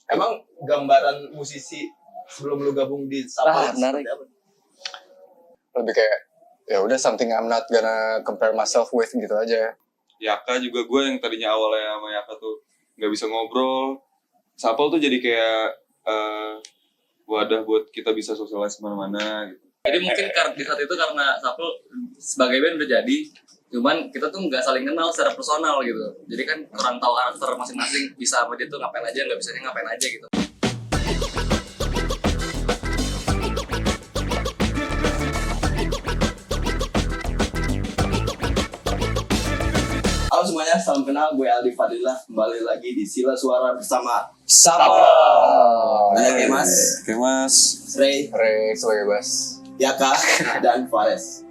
Emang gambaran musisi sebelum lu gabung di Sapel menarik. seperti apa? Lebih kayak ya udah something I'm not gonna compare myself with gitu aja. Yaka juga gue yang tadinya awalnya sama Yaka tuh nggak bisa ngobrol. Sapel tuh jadi kayak wadah buat kita bisa sosialis kemana-mana gitu. Jadi mungkin di saat itu karena Sapel sebagai band udah jadi, cuman kita tuh nggak saling kenal secara personal gitu. Jadi kan kurang tahu karakter masing-masing, bisa sama dia tuh ngapain aja, nggak bisa dia ngapain aja gitu. Halo semuanya, salam kenal. Gue Aldi Fadilah, kembali lagi di Sila Suara bersama Sapel. Oke Mas, Ray, Sebagai bass. Yaka, dan Fares.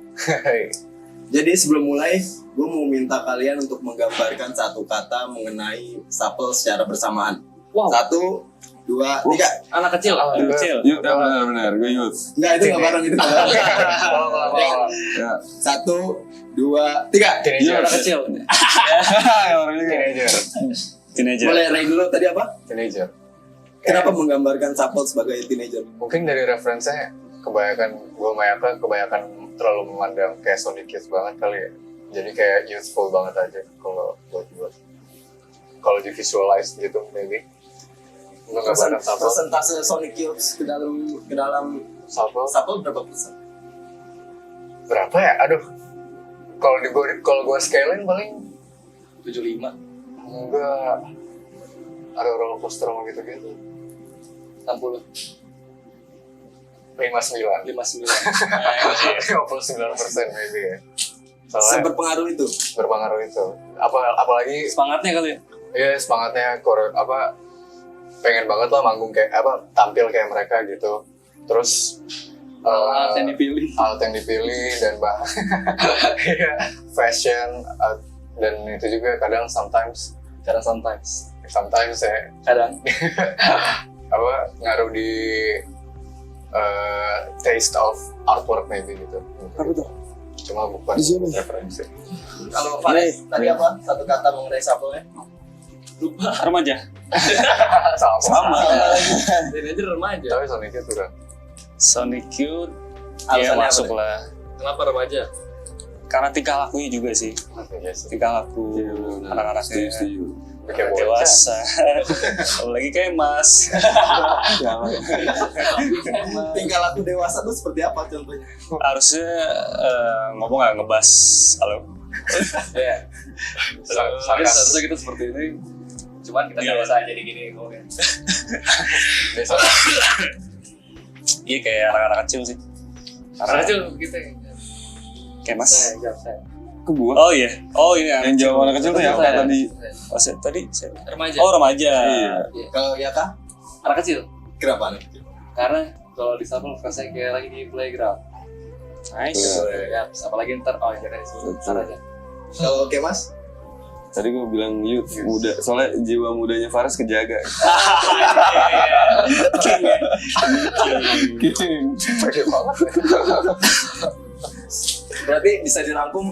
Jadi sebelum mulai, gue mau minta kalian untuk menggambarkan satu kata mengenai Sapel secara bersamaan. Wow. 1, 2, 3. Anak kecil. Yuk, benar, gue youth. Enggak, itu nggak bareng, itu nggak bareng. Ya. 1, 2, 3. Teenager. Anak kecil. Teenager. Boleh Ray dulu, tadi apa? Teenager. Kenapa menggambarkan Sapel sebagai teenager? Mungkin dari referensinya kebanyakan gue Mayaka kebanyakan terlalu memandang kayak Sonic Youth banget kali ya. Jadi kayak youthful banget aja kalau buat gue. Kalau di visualize gitu maybe. Menggambarkan Sapel. Persentase Sonic Youth ke dalam Sapel berapa persen? Berapa ya? Aduh. Kalau gue scale-in paling 75. enggak. Ada roller coaster sama gitu-gitu. 60. 59. 59. 59% maybe ya. Soalnya Seberpengaruh itu. berpengaruh itu. Apalagi Semangatnya kali ya. ya semangatnya pengen banget lah manggung kayak tampil kayak mereka gitu. Terus Alat yang dipilih. alat yang dipilih dan iya, fashion dan itu juga kadang sometimes ya Kadang. ngaruh di taste of artwork maybe gitu. Apa tuh? Cuma bukan Di sini. referensi. Kalau Fares tadi apa? Satu kata mengenai Sapelnya? Lupa. Remaja. Sama. Teenager remaja. Tapi Sonic itu udah Sonic Youth Alasannya ya apa masuk deh? lah Kenapa remaja? karena tingkah lakunya juga sih, iya sih. tingkah laku anak-anaknya Kayak bocah. dewasa. Apalagi kayak Mas. Tingkah laku dewasa tuh seperti apa contohnya? Harusnya ngomong nggak ngebas halo. Iya. Sarkas. Seharusnya kita seperti ini. Cuman kita nggak biasa jadi gini ngomongnya. Biasa. Iya kayak anak-anak kecil sih. Karena itu gitu ya. Kayak Mas. Saya. Ke gua. Oh iya. Oh ini Yang jauh anak kecil tuh Yaka tadi. Oh, tadi saya. Remaja. Oh remaja. Iya. Kalau Yaka, Anak kecil. kenapa anak kecil? Karena kalau di Sapel rasanya kayak lagi di playground. Nice. Ya, apalagi ntar jangan disebut ntar aja. Kalau oke Mas? Tadi gue bilang youth muda, soalnya jiwa mudanya Fares kejaga. King. Pede banget. Berarti bisa dirangkum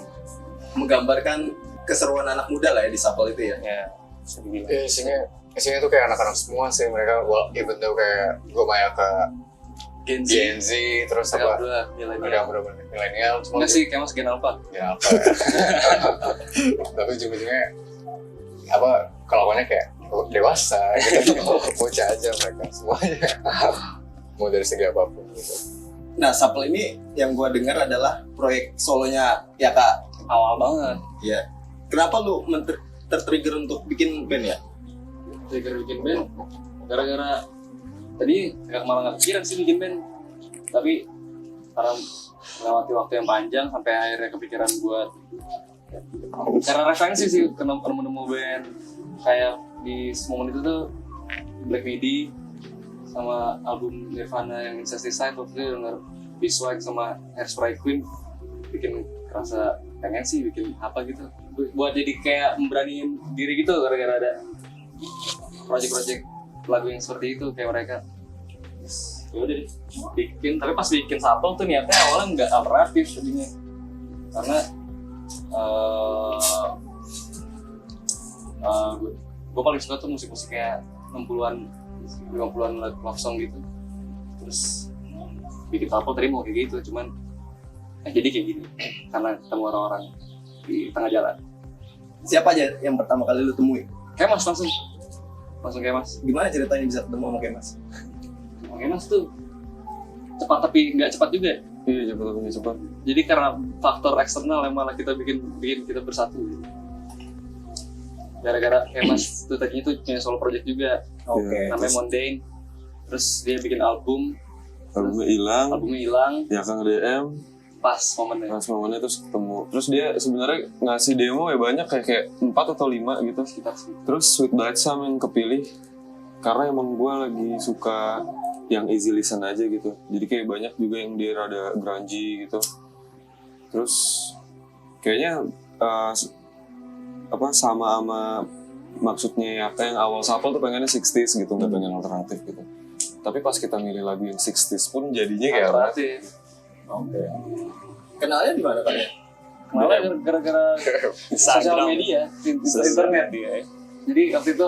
menggambarkan keseruan anak muda lah ya di Sapel itu ya. Ya. Bisa dibilang. Ya, isinya tuh kayak anak-anak semua sih mereka. Even though kayak gue Mayaka Gen Z. Gen Z terus Mereka apa? berdua Ada milenial. bener-bener milenial cuma Enggak sih, kayak Mas Gen Alpha. ya apa tapi ujung-ujungnya kelakuannya kayak dewasa gitu. Bocah aja mereka semuanya mau dari segi apapun gitu. Nah Sapel ini yang gua dengar adalah proyek solonya Yaka. Awal banget. Iya. Kenapa lu tertrigger untuk bikin band ya? Trigger bikin band gara-gara tadi malah nggak kepikiran sih bikin band, tapi karena melewati waktu yang panjang sampai akhirnya kepikiran buat karena referensi sih nemu band kayak di momen itu tuh Black Midi sama album Nirvana yang Incesticide waktu itu denger Beeswax sama Hairspray Queen bikin kerasa pengen sih bikin apa gitu buat jadi kayak memberaniin diri gitu gara-gara ada project-project lagu yang seperti itu kayak mereka. Ya udah deh, bikin, tapi pas bikin Sapel tuh niatnya awalnya nggak alternatif jadinya karena gue paling suka tuh musik-musik kayak 60-an 50-an love song gitu. Terus bikin couple tadi mau kayak gitu, cuman jadi kayak gini karena ketemu orang-orang di tengah jalan. Siapa aja yang pertama kali lu temui? Kemas langsung Kemas. Gimana ceritanya bisa ketemu sama Kemas? Kemas tuh cepat tapi nggak cepat juga. Iya, cepat. Jadi karena faktor eksternal yang malah kita bikin kita bersatu. Gara-gara Kemas tuh tadinya tuh punya solo project juga, Oke. namanya Mundane. Terus dia bikin album, Albumnya hilang, ya kan DM, pas momennya. terus ketemu. Terus dia sebenarnya ngasih demo ya banyak kayak 4 atau 5 gitu. Sekitar segitu. Terus Sweet Balsam yang kepilih karena emang gue lagi suka yang easy listen aja gitu. Jadi kayak banyak juga yang dia rada grungy gitu. Terus kayaknya sama maksudnya ya kayak yang awal Sapel tuh pengennya 60s gitu, nggak pengen alternatif gitu. Tapi pas kita milih lagu yang 60s pun jadinya kayak Alternatif. Oke. Kenalnya di mana kalian? Malah gara-gara sosial Instagram. media, internet. Dia. Jadi waktu itu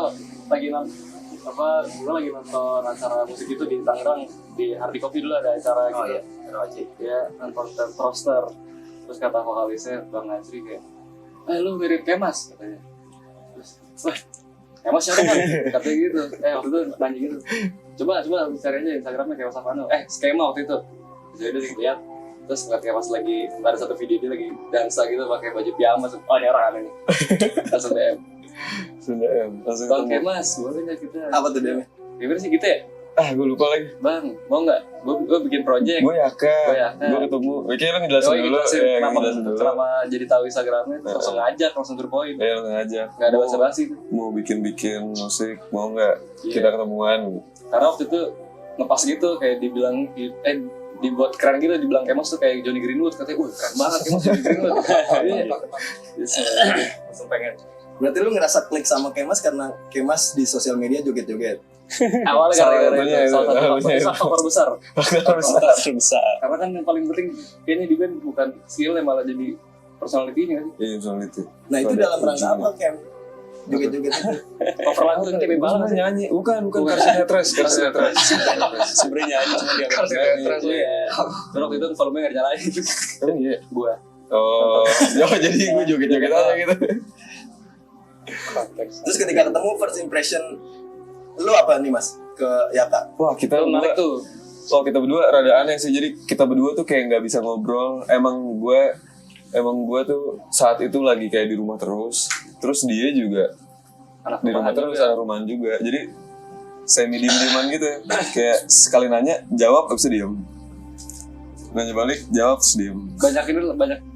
gue lagi nonton acara musik itu di Tangerang, di Hardy Coffee dulu ada acara Oh gitu. iya, ROC. Ya, nonton roster. Terus kata vokalisnya Bang Nasri kayak, lu mirip Kemas katanya. Terus, wah, Kemas siapa kan? Katanya gitu. Waktu itu nanya gitu. Coba cari aja Instagramnya Kemas Savano. Skema waktu itu. Jadi dia lihat, terus ngeliat Kemas lagi, ada satu video dia lagi dansa gitu pakai baju piyama. Oh, ini orang aneh nih. Langsung DM. langsung Bang ketemu. Kemas, boleh nggak kita? Apa tuh dia? Gimana sih kita ya? Gue lupa lagi. Bang, mau nggak? Gue bikin project. Gue Yaka. Yaka. Gue ketemu. Kayaknya lo ngejelasin dulu. Ngejelasin dulu. Kenapa jadi tahu Instagramnya? Terus langsung ngajak, langsung to the point. Langsung aja. Nggak ada basa-basi. Mau bikin musik, mau nggak? Iya. Kita ketemuan. Karena waktu itu ngepas gitu, kayak dibilang dibuat keren gitu, dibilang Kemas tuh kayak Johnny Greenwood, katanya, keren banget Kemas Johnny Greenwood. Iya. Langsung pengen. Berarti lu ngerasa klik sama Kemas karena Kemas di sosial media joget-joget. Awalnya gara-gara itu, salah satunya itu. satu faktor besar. Besar. Karena kan yang paling penting kayaknya di band bukan skill yang malah jadi personality-nya kan. Iya, soal itu. Nah itu Ada dalam rangka ujian. apa Kem? Joget-joget itu. Cover lagu yang kayak banget. Nyanyi, bukan Karsia Tres. Sebenarnya nyanyi cuma dia Iya. Terus waktu itu volumenya nggak nyalain. Emang iya. Gua. Oh, jadi gue joget-joget aja gitu. Terus ketika ketemu first impression lu apa nih Mas ke Yaka? Wah, kita Itu menarik berdua, tuh. kita berdua rada aneh sih. Jadi kita berdua tuh kayak nggak bisa ngobrol. Emang gue tuh saat itu lagi kayak di rumah terus. Terus dia juga Anak di rumah rumahan terus, juga. ada rumahan juga. Jadi semi diem-dieman gitu ya. Kayak sekali nanya, jawab terus diem. Nanya balik, jawab terus diem. Banyak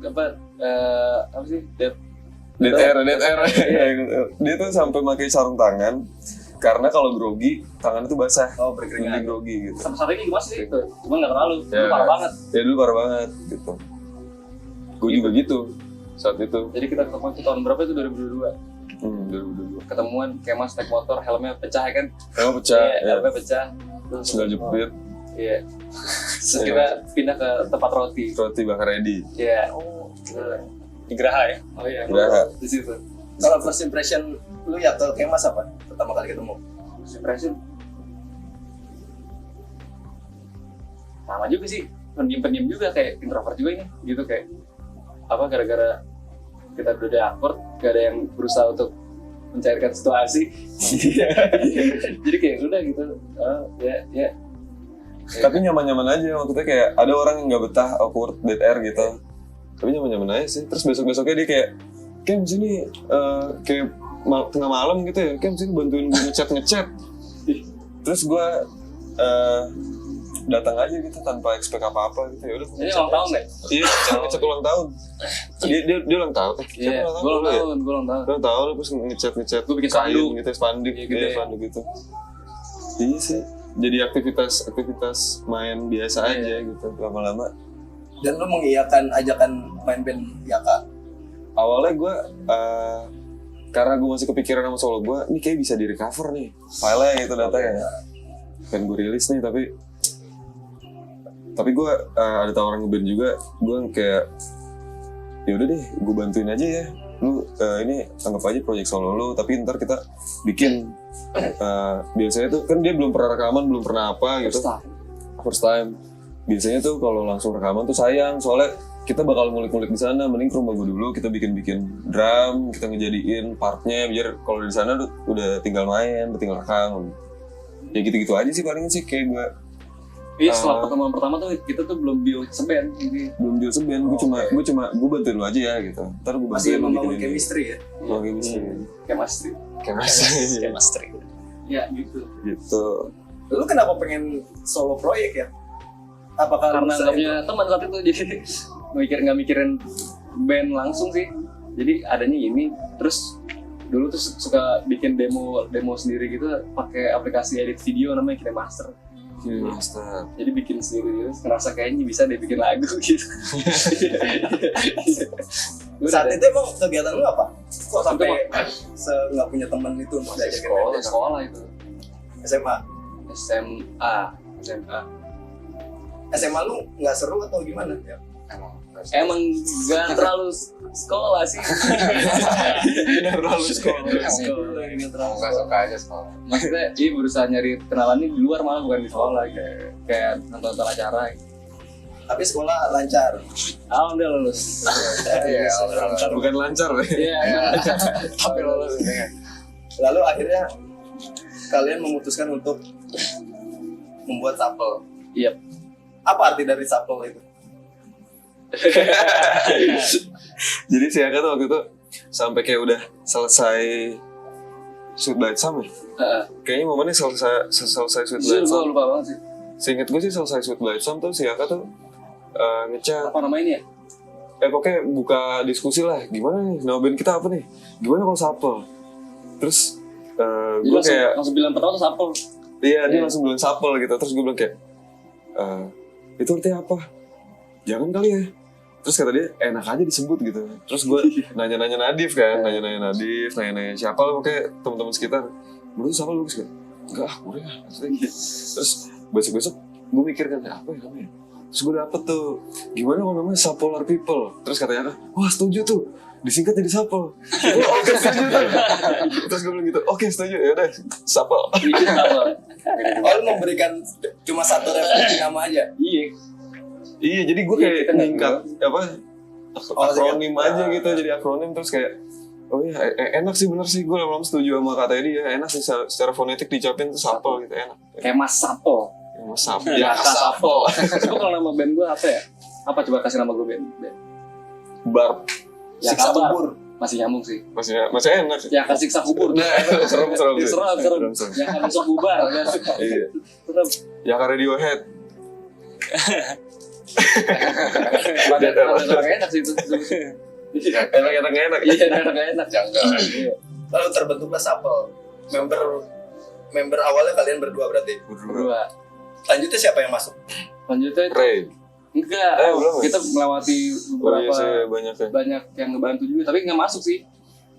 apa sih? Dead air. Dia tuh sampai pakai sarung tangan karena kalau grogi tangan itu basah. Oh Lebih berkeringat. grogi gitu. Sama satu lagi gimana sih itu? Cuma nggak terlalu. Itu Ya. parah banget. Ya dulu parah banget gitu. Gue juga gitu saat itu. Jadi kita ketemu itu tahun berapa itu 2022. 2022. Ketemuan Kemas naik motor, helmnya pecah ya kan? Emang pecah. Iya, Ya. helmnya pecah. Terus Sudah jepit. Iya. Terus kita pindah ke tempat roti. Roti bakar ready. Iya. di Geraha ya. Oh iya. Geraha. Di situ. Kalau first impression lu ya ke Kemas apa? Pertama kali ketemu. First impression. Sama juga sih. Pendiam juga kayak introvert juga ini. Gitu kayak apa gara-gara kita udah awkward, gak ada yang berusaha untuk mencairkan situasi. Jadi kayak udah gitu. Ya. Tapi nyaman-nyaman aja. Maksudnya kayak ada orang yang nggak betah awkward dead air gitu. Tapi nyaman-nyaman aja sih. Terus besok-besoknya dia kayak Kem sini kayak tengah malam gitu ya. Kem sini bantuin gue ngecat. Terus gue datang aja gitu tanpa expect apa-apa gitu. Ya udah. Ini ulang tahun nggak? Iya, ngecat ulang tahun. Dia ulang tahun. Iya, gue ulang tahun. Ulang tahun terus ngecat Gua bikin kain spanduk. gitu, spanduk Iya, gitu, gede. spanduk gitu. Iya sih. Jadi aktivitas main biasa Iya. aja gitu lama-lama. Dan lu mengiyakan ajakan main band Yaka. Awalnya gue karena gue masih kepikiran sama solo gue, ini kayak bisa di recover nih filenya gitu datanya. Kan gue rilis nih tapi gue ada tawaran ngeband juga, gue kayak ya udah deh gue bantuin aja ya lu ini anggap aja project solo lu, tapi ntar kita bikin biasanya tuh kan dia belum pernah rekaman, belum pernah apa gitu. First time. Biasanya tuh kalau langsung rekaman tuh sayang, soalnya kita bakal ngulik-ngulik di sana. Mending ke rumah gue dulu, kita bikin drum, kita ngejadiin partnya biar kalau di sana udah tinggal main, udah tinggal rekam. Ya gitu-gitu aja sih paling sih kayak gue. Iya, setelah pertemuan pertama tuh kita tuh belum build seband. Belum dia seband, gue bantuin lu aja ya gitu. Ntar gue Masih bantuin lu membangun bikin ini. chemistry ya. Membangun chemistry. Chemistry. Chemistry. Ya gitu. Gitu. Lu kenapa pengen solo proyek ya? Apakah Karena bisa nggak punya teman saat itu, jadi nggak mikirin band langsung sih. Jadi adanya ini, terus dulu tuh suka bikin demo sendiri gitu, pakai aplikasi edit video namanya KineMaster. Master. Jadi bikin sendiri, terus ngerasa kayaknya bisa deh bikin lagu gitu. saat itu emang kegiatan lu apa? Kok sampai Itu nggak punya teman itu untuk diajakin main? sekolah itu. SMA. SMA lu nggak seru atau gimana? Ya. Emang gak terlalu sekolah sih. Terlalu sekolah. Nggak terlalu Nggak suka aja sekolah. Maksudnya dia berusaha nyari kenalannya di luar, malah bukan di sekolah, kayak nonton acara gitu. Tapi sekolah lancar. Alhamdulillah lulus. Iya, alhamdulillah. Bukan lancar ya. Iya, Tapi lolos ini kan. Lalu akhirnya kalian memutuskan untuk membuat Supple. Iya. Apa arti dari Supple itu? Jadi si Aka tuh waktu itu sampai kayak udah selesai Sweet Blight Sam ya? Kayaknya momennya selesai Sweet Blight Gue Sam. lupa banget sih. Seinget gue sih selesai Sweet Blight Sam tuh si Aka tuh ngechat. Apa nama ini ya? Pokoknya buka diskusi lah. Gimana nih? Nama band kita apa nih? Gimana kalau Supple? Terus gue kayak langsung bilang pertama tuh Supple. iya dia langsung bilang Supple gitu. Terus gue bilang kayak itu artinya apa? Jangan kali ya. Terus kata dia enak aja disebut gitu. Terus gue nanya-nanya Nadif kan, nanya-nanya siapa lo kayak teman-teman sekitar. Menurut siapa lu kan? Enggak, gue ya. Terus besok-besok gue mikir kan apa ya namanya. Terus gue dapet tuh gimana kalau namanya Suppolar People. Terus katanya kan, wah setuju tuh. Disingkat jadi Supple. Oke setuju tuh. Terus gue bilang gitu, oke setuju ya udah Supple. Oh lu memberikan cuma satu referensi nama aja? Iya. Iya, jadi gue kayak kita nggak ningkat akronim aja gitu, jadi akronim terus kayak oh iya enak sih bener sih gue lama-lama setuju sama kata dia enak sih secara fonetik dicapin tuh Supple gitu enak. Kayak Mas Sapo. Mas Supple. Ya, Sapo. Coba kalau nama band gue apa ya? Apa coba kasih nama gue band? Barb. Ya, Siksa kabar. kubur. Masih nyambung sih. Masih enak sih. Ya, kasih siksa kubur. serem sih. Serem. Yang akan besok bubar. Ya. Iya. Serem. Ya Radiohead. Rada enak sih itu. Enak. Iya, enak. Janggal. Lalu terbentuklah Supple. Member awalnya kalian berdua berarti. Berdua. Lanjutnya siapa yang masuk? Lanjutnya itu Ray. enggak. Belum ya? Kita melewati beberapa sih banyak ya. banyak yang ngebantu juga, tapi nggak masuk sih.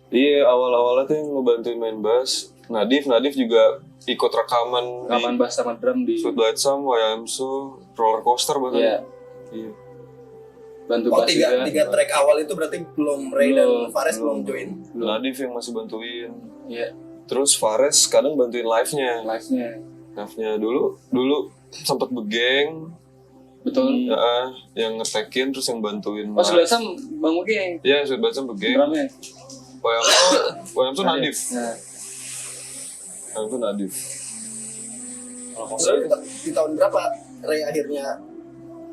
Iya awal-awalnya tuh yang ngebantuin main bass. Nadif juga ikut rekaman Rekaman bass sama drum di. Sweet Blight Sam, YMSU, Roller Coaster bahkan. Iya. Bantu Oh bass juga. tiga track awal itu berarti belum Ray dan Belum. Fares belum join. Nadif yang masih bantuin. Iya. Terus Fares kadang bantuin live-nya. Live-nya. Dulu sempet begeng, Betul. yang ngetekin terus yang bantuin. Oh, sebelah Sam Bang Mugi. Iya, Sweet Blight Sam begeng. Drumnya. YMSU Nadif. Nah, YMSU Nadif. Lalu di tahun berapa Ray akhirnya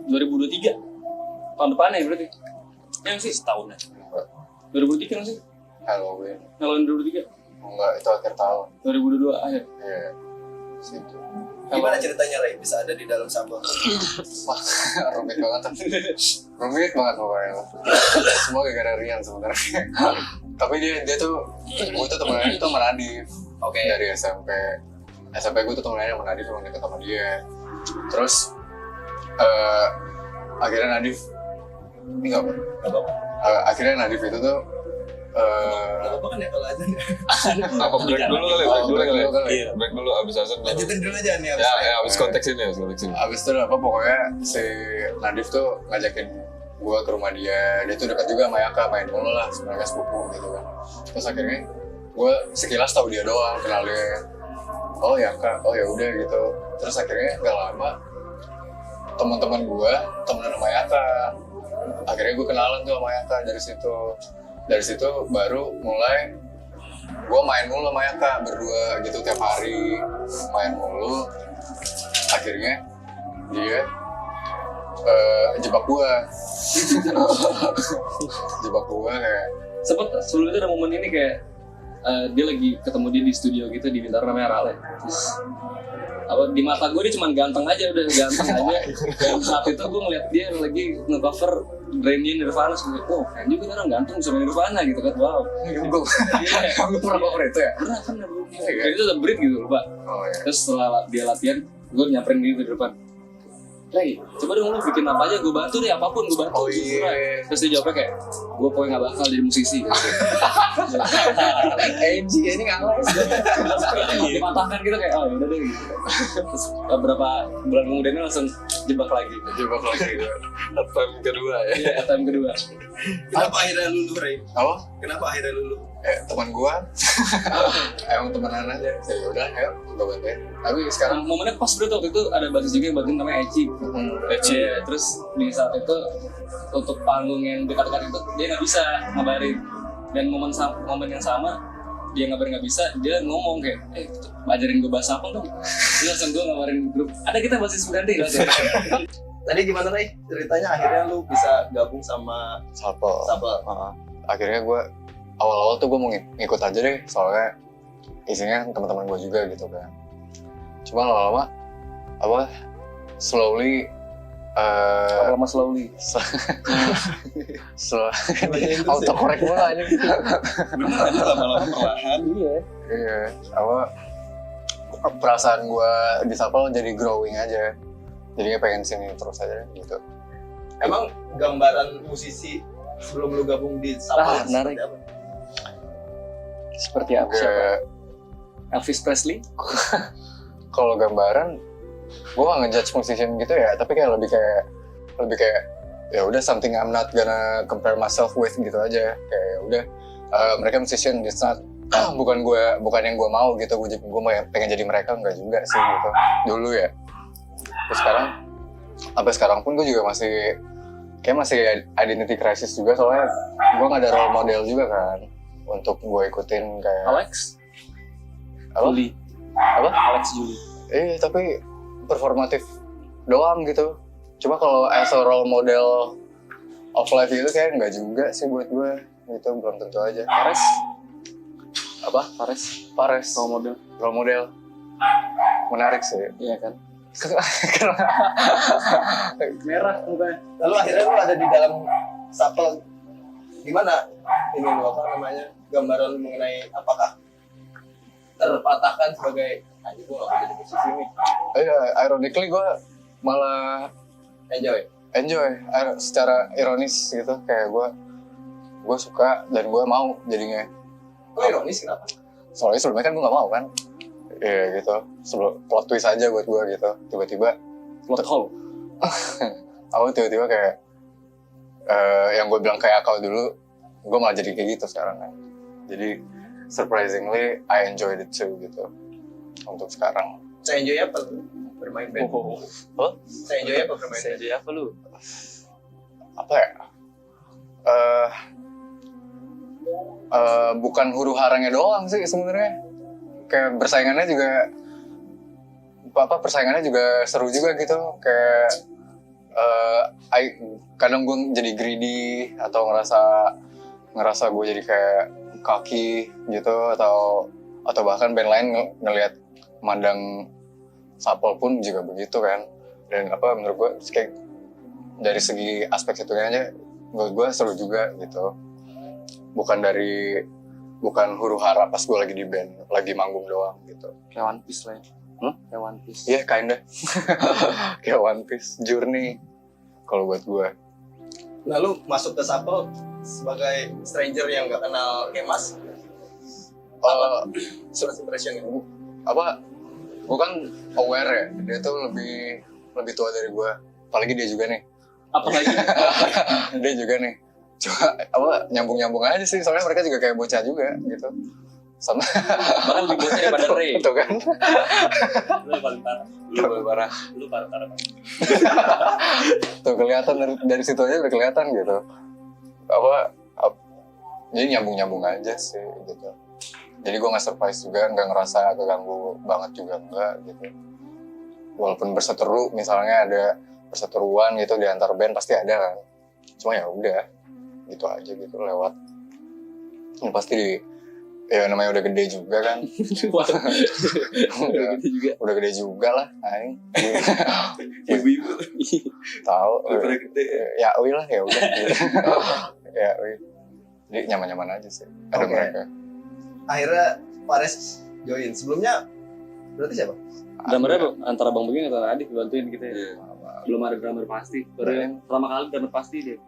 2023. Tahun depannya berarti. Ya sih. Setahun ya. 2023 kan sih? Halloween. Halloween 2023. Enggak, itu akhir tahun. 2022 akhir. Iya. Situ. gimana ceritanya Ray bisa ada di dalam Supple? Rumit banget. Rumit banget pokoknya. Semua gara-gara Rian sebenarnya. Tapi dia tuh, gue tuh temenannya itu sama Nadif. Oke. Dari SMP gue tuh temenannya sama Nadif, emang deket sama dia. Terus akhirnya Nadif ini nggak apa. Akhirnya Nadif itu tuh apa kan ya kalau aja Apa break dulu kali? Iya. Break dulu abis azan. lanjutin dulu aja nih Ya, abis konteks ini. Abis itu apa pokoknya si Nadif tuh ngajakin gue ke rumah dia tuh dekat juga sama Yaka, main mulu lah, sebenarnya sepupu gitu kan. Terus akhirnya gue sekilas tahu dia doang, kenal dia. Oh Yaka, oh ya udah gitu. Terus akhirnya gak lama teman-teman gue temenan sama Yaka. Akhirnya gue kenalan tuh sama Yaka dari situ baru mulai gue main mulu sama Yaka berdua gitu tiap hari, main mulu. Akhirnya dia jebak gue kayak Sempet sebelum itu ada momen ini kayak dia lagi ketemu dia di studio gitu di Bintaro namanya Rale. Terus di mata gue dia cuma ganteng aja, udah ganteng aja. Dan saat itu gue ngeliat dia lagi nge-cover Brain-nya Nirvana, sebenernya, oh keren juga orang ganteng bisa main Nirvana gitu kan, wow. Gue pernah cover itu ya? Pernah. Kayak itu udah break gitu lupa. Oh iya. Terus setelah dia latihan, gue nyamperin dia di depan. Hey, coba dong lu bikin apa aja, gue bantu deh, apapun gue bantu. Oh iya. Terus dia jawabnya kayak, gue pokoknya gak bakal jadi musisi gitu. AG ini nggak les. Dipatahkan gitu kayak, oh yaudah deh gitu. Terus beberapa bulan kemudian langsung jebak lagi. Time kedua ya. Iya, time kedua. Kenapa akhirnya lulu, Ray? Apa? Kenapa akhirnya lulu? Teman gue emang temenan aja. Ya udah, ayo gue bantuin. Tapi sekarang Momennya pas bro, waktu itu ada basis juga yang bantuin namanya Eci. Iya, terus di saat itu untuk panggung yang dekat-dekat itu dia nggak bisa ngabarin. Dan momen yang sama dia ngabarin nggak bisa, dia ngomong kayak, ajarin gue bahasa apa dong? Dia langsung gue ngabarin grup. Ada kita basis berganti lah. Tadi gimana, Ray? Ceritanya akhirnya lu bisa gabung sama Sapel. Akhirnya gue awal-awal tuh gue mau ngikut aja deh, soalnya isinya teman-teman gue juga gitu kan. Cuma lama-lama slowly autocorrect gue aja gitu. Bener lama-lama perlahan. Iya, perasaan gue di Sapel jadi growing aja. Jadinya pengen sini terus aja gitu. Emang gambaran musisi sebelum lu gabung di Sapel menarik. Seperti apa? Siapa? Elvis Presley? Kalau gambaran, gue gak ngejudge musician gitu ya, tapi kayak lebih kayak ya udah something I'm not gonna compare myself with gitu aja. Kayak ya udah mereka musician, it's not bukan yang gue mau gitu. Gue pengen jadi mereka, enggak juga sih gitu dulu ya. Terus sampai sekarang pun gue juga masih identity crisis juga, soalnya gue nggak ada role model juga kan untuk gue ikutin kayak Alex? Juli. Alex Juli. Tapi performatif doang gitu. Cuma kalau as a role model of life itu kayak nggak juga sih buat gue gitu, belum tentu aja. Pares Role model menarik sih. Iya kan? Merah mukanya. Lalu akhirnya lu ada di dalam Sapel. Gimana ini lu gambaran lu mengenai apakah terpatahkan sebagai gue gak jadi musisi nih? Ironically gue malah enjoy secara ironis gitu, kayak gue suka dan gue mau jadinya. Kok ironis, kenapa? Soalnya sebelumnya kan gue gak mau kan. Iya gitu, plot twist aja buat gue gitu. Tiba-tiba Plot hole. tiba-tiba kayak yang gue bilang kayak akal dulu, gue malah jadi kayak gitu sekarang kan. Jadi surprisingly I enjoyed it too gitu untuk sekarang. Saya enjoy apa tuh? Bermain band. Saya enjoy apa bermain band? Jadi apa lu? Apa ya? Bukan huru haranya doang sih sebenarnya. Kayak persaingannya juga seru juga gitu. Kayak kadang gue jadi greedy atau ngerasa gue jadi kayak kaki gitu, atau bahkan band lain ngelihat mandang Sapel pun juga begitu kan. Dan menurut gue kayak dari segi aspek itu aja menurut gue seru juga gitu. Bukan huru hara pas gue lagi di band, lagi manggung doang gitu. Kayak One Piece lah ya. Kayak One Piece. Iya, kinda. Kayak One Piece, journey kalau buat gue. Lalu masuk ke Sapel sebagai stranger yang gak kenal Kemas. First impression itu. Gue kan aware ya, dia tuh lebih tua dari gue. Apalagi dia juga nih, Apalagi Dia juga nih coba apa nyambung aja sih, soalnya mereka juga kayak bocah juga gitu sama bahkan lebih bocah daripada Ray. itu kan. Lu yang paling parah. Lu parah Lu parah. tuh, kelihatan dari situ aja udah kelihatan gitu jadi nyambung aja sih gitu. Jadi gue nggak surprise juga, nggak ngerasa keganggu banget juga enggak gitu. Walaupun berseteru, misalnya ada perseteruan gitu di antar band pasti ada kan. Cuma ya udah gitu aja gitu lewat. Ya pasti ya namanya udah gede juga kan. udah gede juga lah, aing. Ibu-ibu Tahu. daripada gede. Ya ui lah ya udah. Ya ui. Jadi nyaman-nyaman aja sih. Ada Oke. mereka. Akhirnya Fares join. Sebelumnya berarti siapa? Drummernya antara Bang Begin atau Adit bantuin kita ya. Iya. Belum ada drummer pasti. Baru yang pertama kali drummer pasti deh.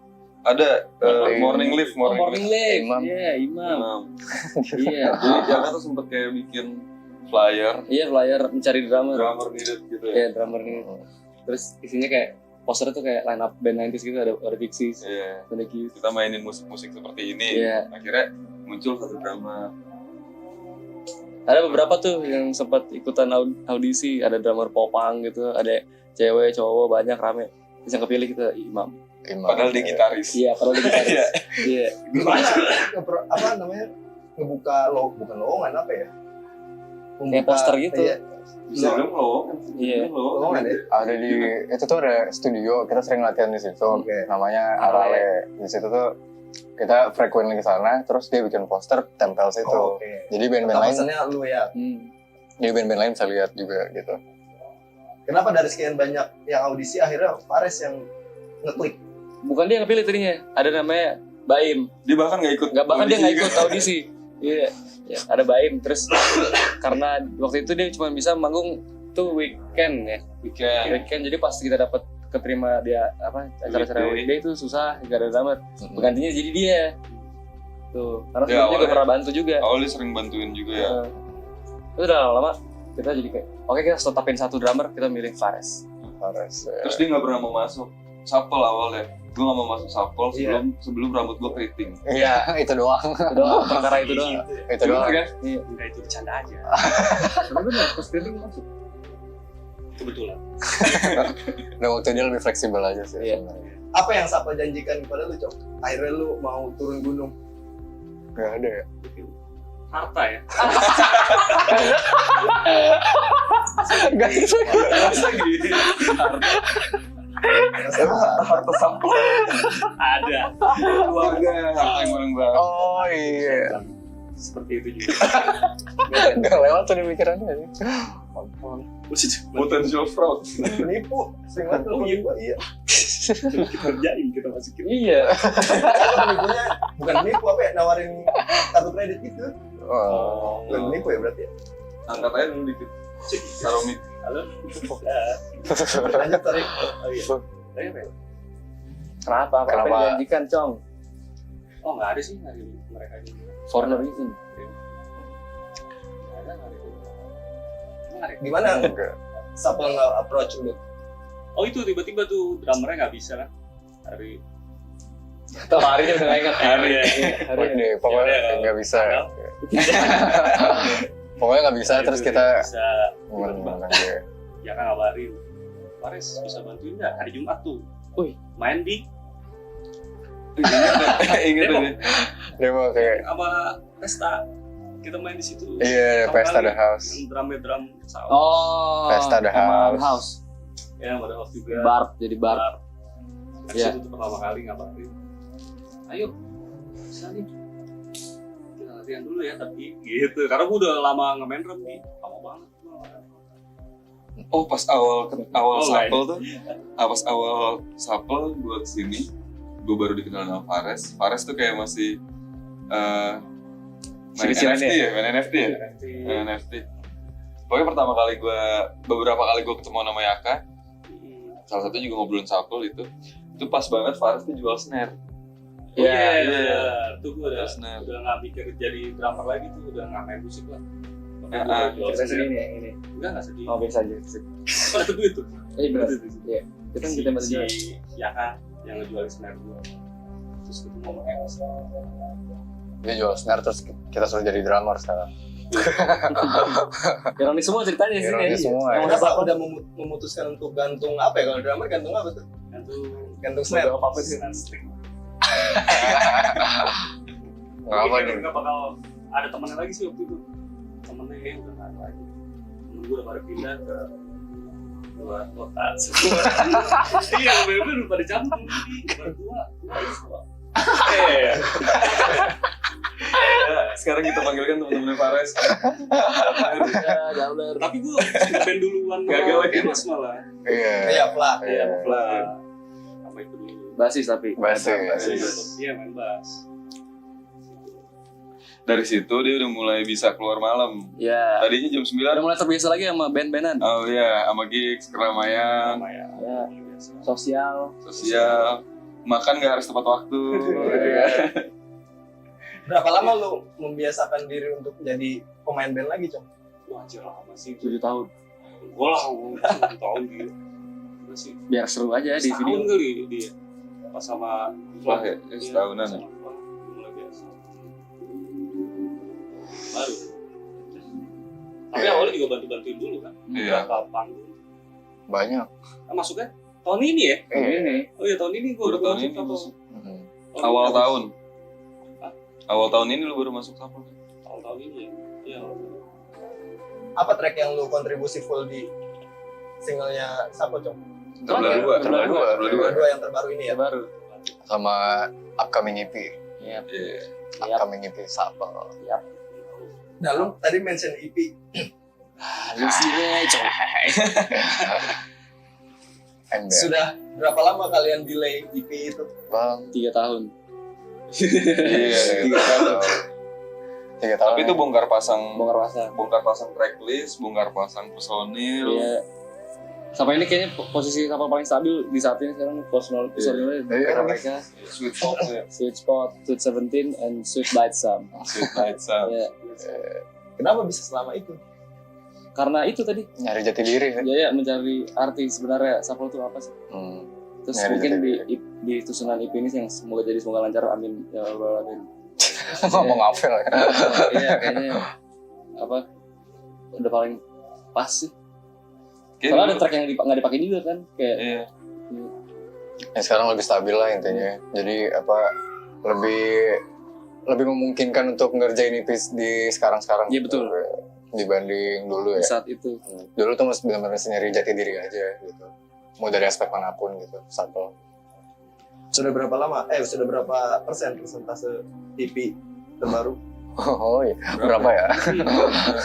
Ada morning lift. Morning Live. Imam. Iya, Imam. Imam. Iya. Jadi Jakarta sempet kayak bikin flyer Iya, flyer mencari drummer. drummer needed gitu ya. Iya, drummer nih. Terus isinya kayak posternya tuh kayak line up band 90s gitu, ada Pixies, Iya. ada Kiss. Kita mainin musik-musik seperti ini. Iya. Akhirnya muncul satu drama. Ada beberapa tuh yang sempat ikutan audisi, ada drummer popang gitu, ada cewek, cowok, banyak rame. Terus yang kepilih kita Imam. Padahal dia gitaris. Iya, padahal dia gitaris. Iya. Gimana? Apa namanya? Ngebuka bukan lowongan apa ya? Kayak poster gitu. Iya. Bisa bilang lo. Iya. Lowongan ya? Ada di itu tuh ada studio, kita sering latihan di situ. Oke. Namanya Arale. Di situ tuh kita frequently ke sana, terus dia bikin poster tempel situ. Oh, oke. Jadi band-band lain, Pesannya lu ya. jadi band-band lain bisa lihat juga gitu. Kenapa dari sekian banyak yang audisi akhirnya Fares yang ngeklik? Bukan dia yang kepilih tadinya. Ada namanya Baim. Dia bahkan nggak ikut. Bahkan dia nggak audisi ikut audisi. Iya. Ya, ada Baim. Terus karena waktu itu dia cuma bisa manggung tuh weekend ya. Weekend. Jadi pas kita dapat keterima dia acara-acara weekday itu susah, nggak ada drummer. Penggantinya jadi dia. Tuh. Karena Ya, sebelumnya juga awalnya- pernah bantu juga. Awalnya sering bantuin juga ya. Terus udah lama kita jadi kayak oke, kita setopin satu drummer, kita milih Fares. Fares. Terus dia nggak pernah mau masuk Sapel awalnya. Gue nggak mau masuk Sapel Iya. sebelum rambut gue keriting. Iya, itu doang. Itu doang, perkara itu doang. Itu doang. kan? Iya. Enggak, itu bercanda aja. Tapi benar, pas keriting masuk. Kebetulan. Dan waktu dia lebih fleksibel aja sih. Iya. sebenarnya. Apa yang Sapel janjikan kepada lu, Cok? Akhirnya lu mau turun gunung. Gak ada ya. Harta ya. Gak bisa. Harta Sapel. Ada. Keluarga. Harta yang paling banget. Oh iya. Seperti itu juga. Gak lewat tuh di pikirannya. Potential fraud. Nipu, sering banget Oh, iya. gua, iya. Kita kerjain, kita masukin. Iya. Nipunya bukan nipu apa ya, nawarin kartu kredit gitu. Oh. Bukan nipu ya berarti ya. Angkat aja dulu dikit. Taruh mic. Halo. Lanjut tarik. Oh iya. Tadi apa ya? Kenapa? Apa Kenapa? yang dijanjikan, Cong? Oh nggak ada sih hari mereka ini. For no reason. Nggak ada hari ini. Emang hari ini? Gimana Enggak. Sapel nggak approach lu? Oh itu tiba-tiba tuh drummernya nggak bisa kan? Hari Tahu harinya udah nggak ingat. hari ya. Hari Ini pokoknya Ya udah, nggak bisa. Tanggal. Pokoknya nggak bisa, terus kita bisa menggunakan dia. ya kan ngabarin. Fares bisa bantuin nggak hari Jumat tuh? Wih. Main di Ingat Depok. deh. Dia mau kayak apa pesta. Kita main di situ. iya, Pertama Pesta kali the House. Drum sound. Oh. Pesta the sama House. House. Ya, ada house juga. Barb, jadi Barb. Di Iya. situ tuh pertama kali ngabarin. Ayo, bisa nih. Kita latihan dulu ya, tapi gitu. Karena gue udah lama nge-main drum nih. Lama banget. Oh pas awal Oh, Sapel tuh, pas awal Sapel gue kesini, gue baru dikenal sama Fares. Fares tuh kayak masih main Kecil-kecilan NFT ya, main NFT ya, main NFT. Pokoknya beberapa kali gue ketemu sama Yaka, salah satu juga ngobrolin Sapel itu pas banget Fares tuh jual snare. Oh iya, iya. Tuh gue udah Snare. nggak mikir jadi drummer lagi tuh, udah nggak main musik lah. Kita sedih nih yang ini. Enggak, nggak sedih. Oh, biasa aja. Ada duit tuh. Iya benar. Iya. Kita Si kita masih Yaka yang ngejual snare gue. Terus kita ngomong Eros. Dia jual snare terus kita suruh jadi drummer sekarang. Ironis semua ceritanya sih. Ironis semua, ya. Kenapa udah memutuskan untuk gantung apa ya? Kalau drummer gantung apa tuh? Gantung snare. Apa sih? Snare string. Ngapa nih? Nggak bakal ada temennya lagi sih waktu itu. Temennya udah nggak ada lagi. Temen gue udah pada pindah ke luar kota semua. Iya, bener udah pada cabut nih. Tua. Ya, sekarang kita panggilkan teman-teman Fares. Tapi gue band duluan. Gagal lagi. Mas malah. Iya. Iya, Pla. Iya, pelan. Apa itu dulu? Basis tapi. Basis. Iya, main bass. Dari situ dia udah mulai bisa keluar malam. Ya. Tadinya jam 9. Udah mulai terbiasa lagi sama band-bandan. Oh iya, sama gigs, keramaian, Ya. Sosial. sosial, makan nggak harus tepat waktu. gitu kan. Berapa lama lu membiasakan diri untuk jadi pemain band lagi, Cong? Wah, anjir lama sih. 7 tahun. Gue lah, 7 tahun gitu. Masih Biar seru aja di setahun video. kali dia. Pas sama Wah, ya, setahunan ya. Mulai biasa. Baru. Tapi awalnya juga bantu-bantuin dulu kan. Iya. Beberapa panggung. Banyak. Masuknya tahun ini ya? Ini. Oh iya tahun ini gue Baru udah tahun masuk ini apa? masuk. Hmm. Awal tahun. Hah? Awal tahun ini lu baru masuk Sapul. Tahun ini ya? Iya. Apa track yang lu kontribusi full di singlenya Sapo, Cong? Terbelah dua. Terbelah dua. Dua yang terbaru ini ya? Baru. Sama upcoming EP. Iya. Iya. Upcoming EP Sapel. Nah, lu tadi mention EP. Lu sih cowok. Ember. Sudah berapa lama kalian delay EP itu? Bang. 3 tahun. Iya. 3 tahun. 3 tahun. Tapi itu bongkar pasang Bongkar pasang. tracklist, bongkar pasang personil. Iya. Sampai ini kayaknya posisi kapal paling stabil di saat ini sekarang personilnya Iya. mereka Sweet Spot ya. Sweet Spot, Sweet 17, and Sweet Light Some. Sweet Night Sun. Ya. Kenapa bisa selama itu? Karena itu tadi, Nyari jati diri kan. ya mencari arti sebenarnya Sapul itu apa sih? Hmm. Terus Nyari mungkin jati di susunan IP ini yang semoga lancar, amin ya Allah amin. Ngomong apa ya? Iya kayaknya apa udah paling pas sih. Kayaknya Soalnya ada track yang nggak dipakai juga kan, kayak Iya. Ya sekarang lebih stabil lah intinya. Jadi apa lebih memungkinkan untuk ngerjain EP di sekarang-sekarang. Iya, betul. Dibanding dulu di ya. saat itu. Dulu tuh masih benar-benar nyari jati diri aja gitu. Mau dari aspek manapun gitu. Satu. Sudah berapa lama? Sudah berapa persen persentase EP terbaru? Oh iya. Berapa ya?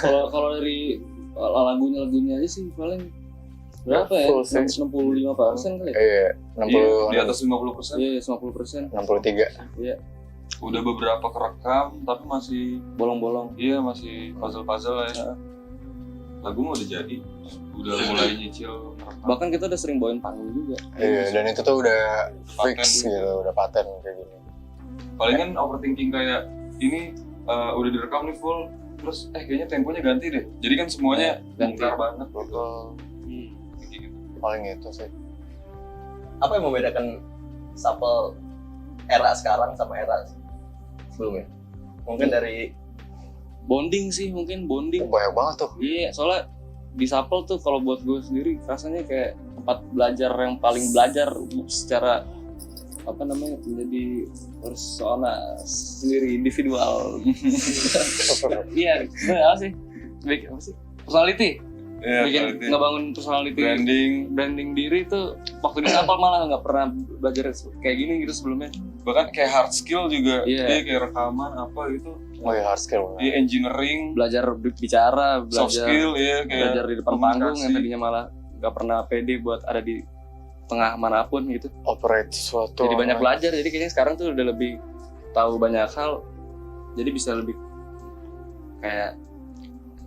Kalau dari lagunya aja sih paling berapa ya? Full sih. 65% kali ya? Iya. Iya, 60. di atas 50%. Iya, 50%. 63. Iya, Udah beberapa kerekam, tapi masih bolong-bolong. iya masih puzzle-puzzle lah ya. Lagu mah udah jadi, udah mulai nyicil ngerekam. Bahkan kita udah sering bawain panggung juga. Iya. Dan itu tuh udah Paten. fix gitu. Udah paten kayak gini. Palingan overthinking kayak ini udah direkam nih full, terus kayaknya temponya ganti deh. Jadi kan semuanya Ganti. bongkar banget gitu. Betul. Kayak gitu. Paling itu sih. Apa yang membedakan Sapel era sekarang sama era sebelumnya? Mungkin dari Bonding sih, mungkin bonding. Banyak banget tuh. Iya, soalnya di Sapel tuh kalau buat gue sendiri rasanya kayak tempat belajar yang paling belajar secara apa namanya menjadi persona sendiri individual. Iya, sebenarnya apa sih? Apa sih? Personality. Iya, Bikin quality. ngebangun personality. branding Diri tuh waktu di Sapel malah nggak pernah belajar kayak gini gitu sebelumnya. bahkan kayak hard skill juga. Iya. Iya, kayak rekaman apa gitu. Oh iya, hard skill. Iya, engineering, Belajar bicara, soft belajar skill ya kayak belajar di depan panggung komunikasi. yang tadinya malah nggak pernah pede buat ada di tengah manapun gitu. Operate sesuatu. Jadi banyak belajar, jadi kayaknya sekarang tuh udah lebih tahu banyak hal, jadi bisa lebih kayak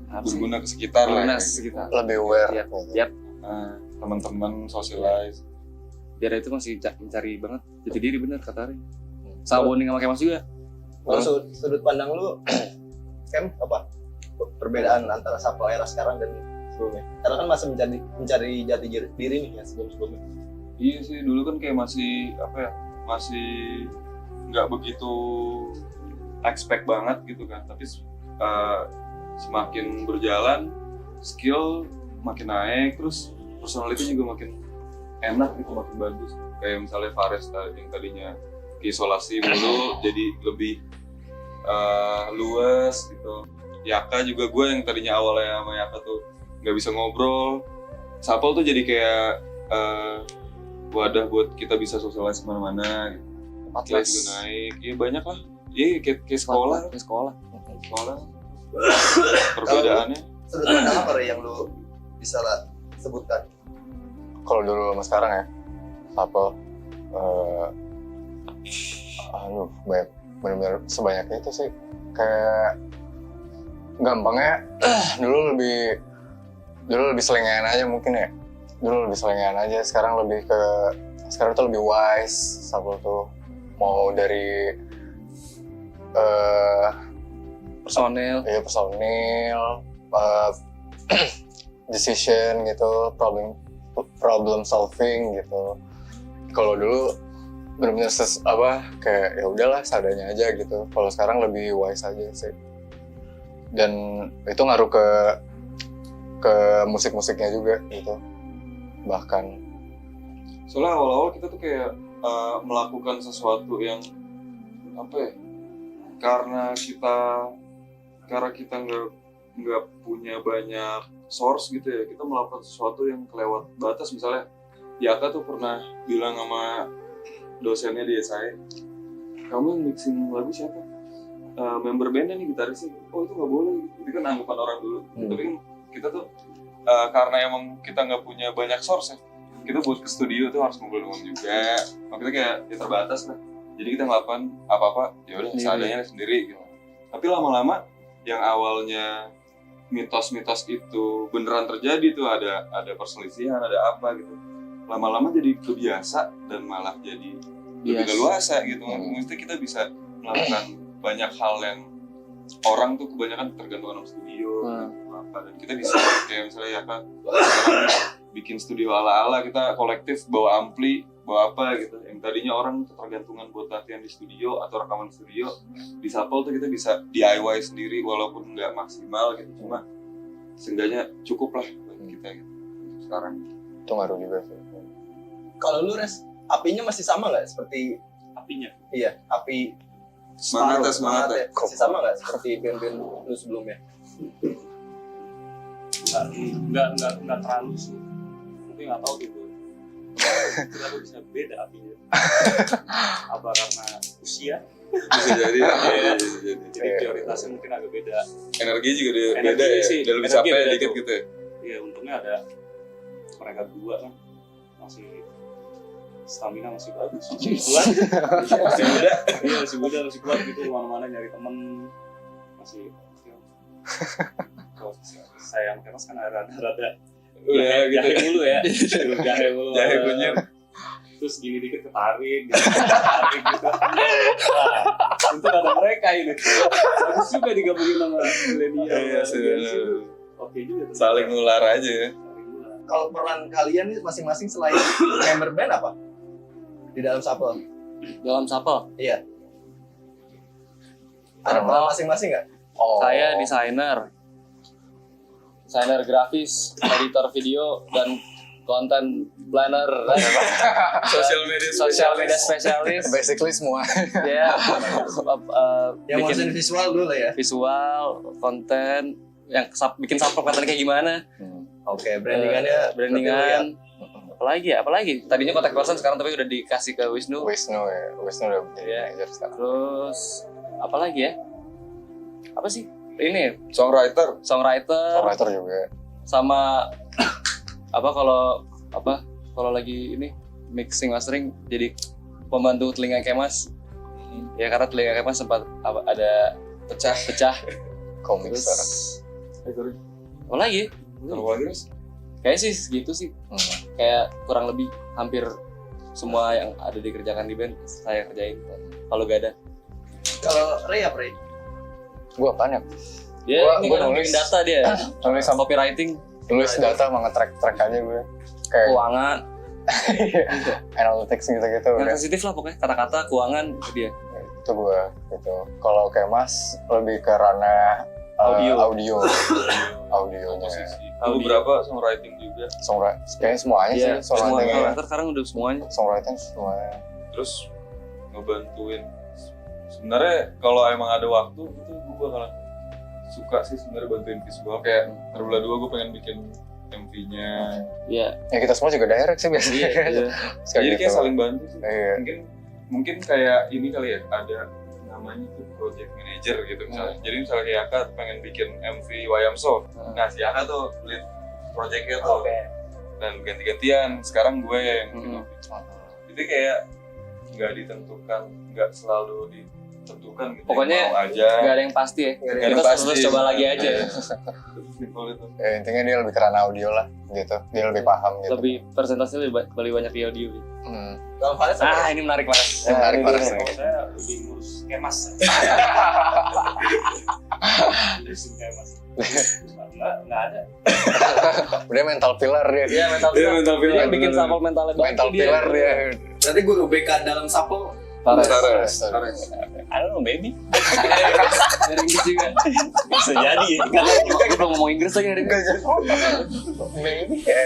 apa sih? berguna ke sekitar lah. Berguna kayak gitu. sekitar. Lebih aware. Yap, gitu. yap. Nah, teman-teman socialize. Biar itu masih mencari banget jati diri, bener kata Ari. Sama bonding sama Kemas juga. kalau sudut pandang lu, kan apa perbedaan antara Sapel era sekarang dan sebelumnya? Karena kan masih mencari jati diri nih ya sebelumnya. Iya sih, dulu kan kayak masih nggak begitu expect banget gitu kan. Tapi semakin berjalan, skill makin naik, terus personality juga makin enak gitu, makin bagus. Kayak misalnya Fares yang tadinya isolasi mulu jadi lebih luas gitu. Yaka juga, gue yang tadinya awalnya sama Yaka tuh nggak bisa ngobrol, Sapol tuh jadi kayak wadah buat kita bisa sosialis kemana-mana gitu. Nilai juga naik, iya banyak lah. Iya kayak sekolah. Sekolah. Perbedaannya. Sudut pandang apa Ray, yang lu bisa lah sebutkan? Kalau dulu sama sekarang ya, apa? Banyak, benar-benar sebanyak itu sih. Kayak gampangnya dulu lebih selengean aja mungkin ya. Dulu lebih selengean aja, sekarang tuh lebih wise. Sapol tuh mau dari Personil. Decision gitu, problem solving gitu. Kalau dulu benar-benar kayak ya udahlah seadanya aja gitu. Kalau sekarang lebih wise aja sih. Dan itu ngaruh ke musik-musiknya juga gitu. Bahkan Soalnya awal-awal kita tuh kayak melakukan sesuatu yang apa ya? Karena kita nggak punya banyak source gitu ya, kita melakukan sesuatu yang kelewat batas. Misalnya Yaka tuh pernah bilang sama dosennya di SI, kamu yang mixing lagu siapa? Member bandnya nih, gitarisnya. Oh itu nggak boleh, itu kan anggapan orang dulu. Tapi kan kita tuh karena emang kita nggak punya banyak source ya, kita buat ke studio tuh harus ngumpul juga. Makanya kayak ya terbatas lah. Jadi kita ngelakuin apa-apa ya udah seadanya sendiri gitu. Tapi lama-lama yang awalnya mitos-mitos itu beneran terjadi tuh, ada perselisihan, ada apa gitu. Lama-lama jadi kebiasa dan malah jadi lebih leluasa gitu. Maksudnya kita bisa melakukan banyak hal yang orang tuh kebanyakan tergantung sama studio apa, dan kita bisa kayak misalnya ya kan bikin studio ala-ala, kita kolektif bawa ampli, bawa apa gitu. Yang tadinya orang ketergantungan buat latihan di studio atau rekaman studio, di Sapol tuh kita bisa DIY sendiri walaupun nggak maksimal gitu, cuma seenggaknya cukup lah buat kita gitu sekarang. itu ngaruh juga sih. Kalau lu Res, apinya masih sama nggak seperti Apinya. iya api Semangatnya masih sama nggak seperti band-band lu sebelumnya? Nggak terlalu sih. Tapi nggak tahu gitu. Kenapa bisa beda apinya? Apa karena usia? Bisa jadi ya. Jadi prioritasnya mungkin agak beda. Energi juga Energi beda ya, sih, udah lebih energi capek beda dikit tuh. gitu ya. Iya, untungnya ada mereka berdua kan masih stamina masih bagus, masih kuat, masih muda, iya masih muda, masih kuat gitu, kemana-mana nyari temen masih. Kalau saya yang keras kan rada Udah gitu. jahe mulu ya, jahe mulu. Jahe kunyit. Terus gini dikit ketarik gitu. Nah, untuk ada mereka ini. Bagus juga digabungin sama milenial. Iya sih. Oke juga. tuh. Saling nular aja ya. Saling nular. Kalau peran kalian nih masing-masing selain member band apa di dalam Sapol? Dalam Sapol. Iya. Ada peran masing-masing nggak? Saya desainer grafis, editor video, dan konten planner, Sosial media spesialis. Basically semua. Ya, Yang bikin ngurusin visual dulu ya. visual, konten, yang bikin sampel konten kayak gimana? Oke, brandingannya. Brandingan. Apalagi? Tadinya kontak person, sekarang tapi udah dikasih ke Wisnu. Wisnu udah jadi Iya. manajer sekarang. Terus apalagi ya? Apa sih? Ini songwriter. Songwriter juga. sama kalau lagi ini mixing mastering jadi pembantu telinga Kemas. Ya karena telinga Kemas sempat ada pecah. Komikser. Terus apa lagi? Terus Kayaknya sih segitu sih. Kayak kurang lebih hampir semua yang ada dikerjakan di band saya kerjain. Kalau gak ada. Kalau Ray apa Ray? Gue apaan ya? Dia ini Gua kan nulis. bikin data dia. Nulis sama Copywriting, copywriting aja gue. Kayak keuangan. Analytics gitu-gitu Yang udah. sensitif lah pokoknya, kata-kata, keuangan, itu dia. Itu gue gitu. Kalau kayak Mas lebih ke ranah audionya. Aku beberapa songwriting juga. Kayaknya semuanya Iya, sih songwriting. semua sekarang udah semuanya. Songwriting semuanya. Terus ngebantuin. Sebenarnya kalau emang ada waktu gitu gue bakalan suka sih sebenarnya bantuin visual. Kayak Terbela 2 gue pengen bikin MV-nya. Iya. Ya kita semua juga direct sih biasanya. Iya. Sekali Jadi gitu. kayak saling bantu sih. Iya. Mungkin kayak ini kali ya, ada namanya tuh project manager gitu misalnya. Jadi misalnya kayak Aka pengen bikin MV Wayamso. Nah si Aka tuh lead projectnya tuh. Dan ganti-gantian. Sekarang gue yang bikin MV. Jadi kayak nggak ditentukan, nggak selalu ditentukan gitu. Pokoknya mau aja. Gak ada yang pasti ya. Nggak ada yang Kita pasti. terus coba lagi aja. Simpel itu. Ya, intinya dia lebih ke ranah audio lah gitu. Dia lebih paham gitu. Lebih persentase lebih banyak di audio. Kalau Faris apa? Ini menarik banget. Menarik banget. Saya lebih ngurus kemas. Ngurusin kemas. Nggak ada. Dia mental pillar dia. Iya, mental Iya, mental Dia pillar, bikin bener. sampel mentalnya banget. Mental pillar dia. Berarti guru BK dalam Sapel Fares. Fares. I don't know, maybe. Dari Inggris juga. Bisa jadi ya. Gue belum ngomong Inggris lagi hari ini. Maybe ya.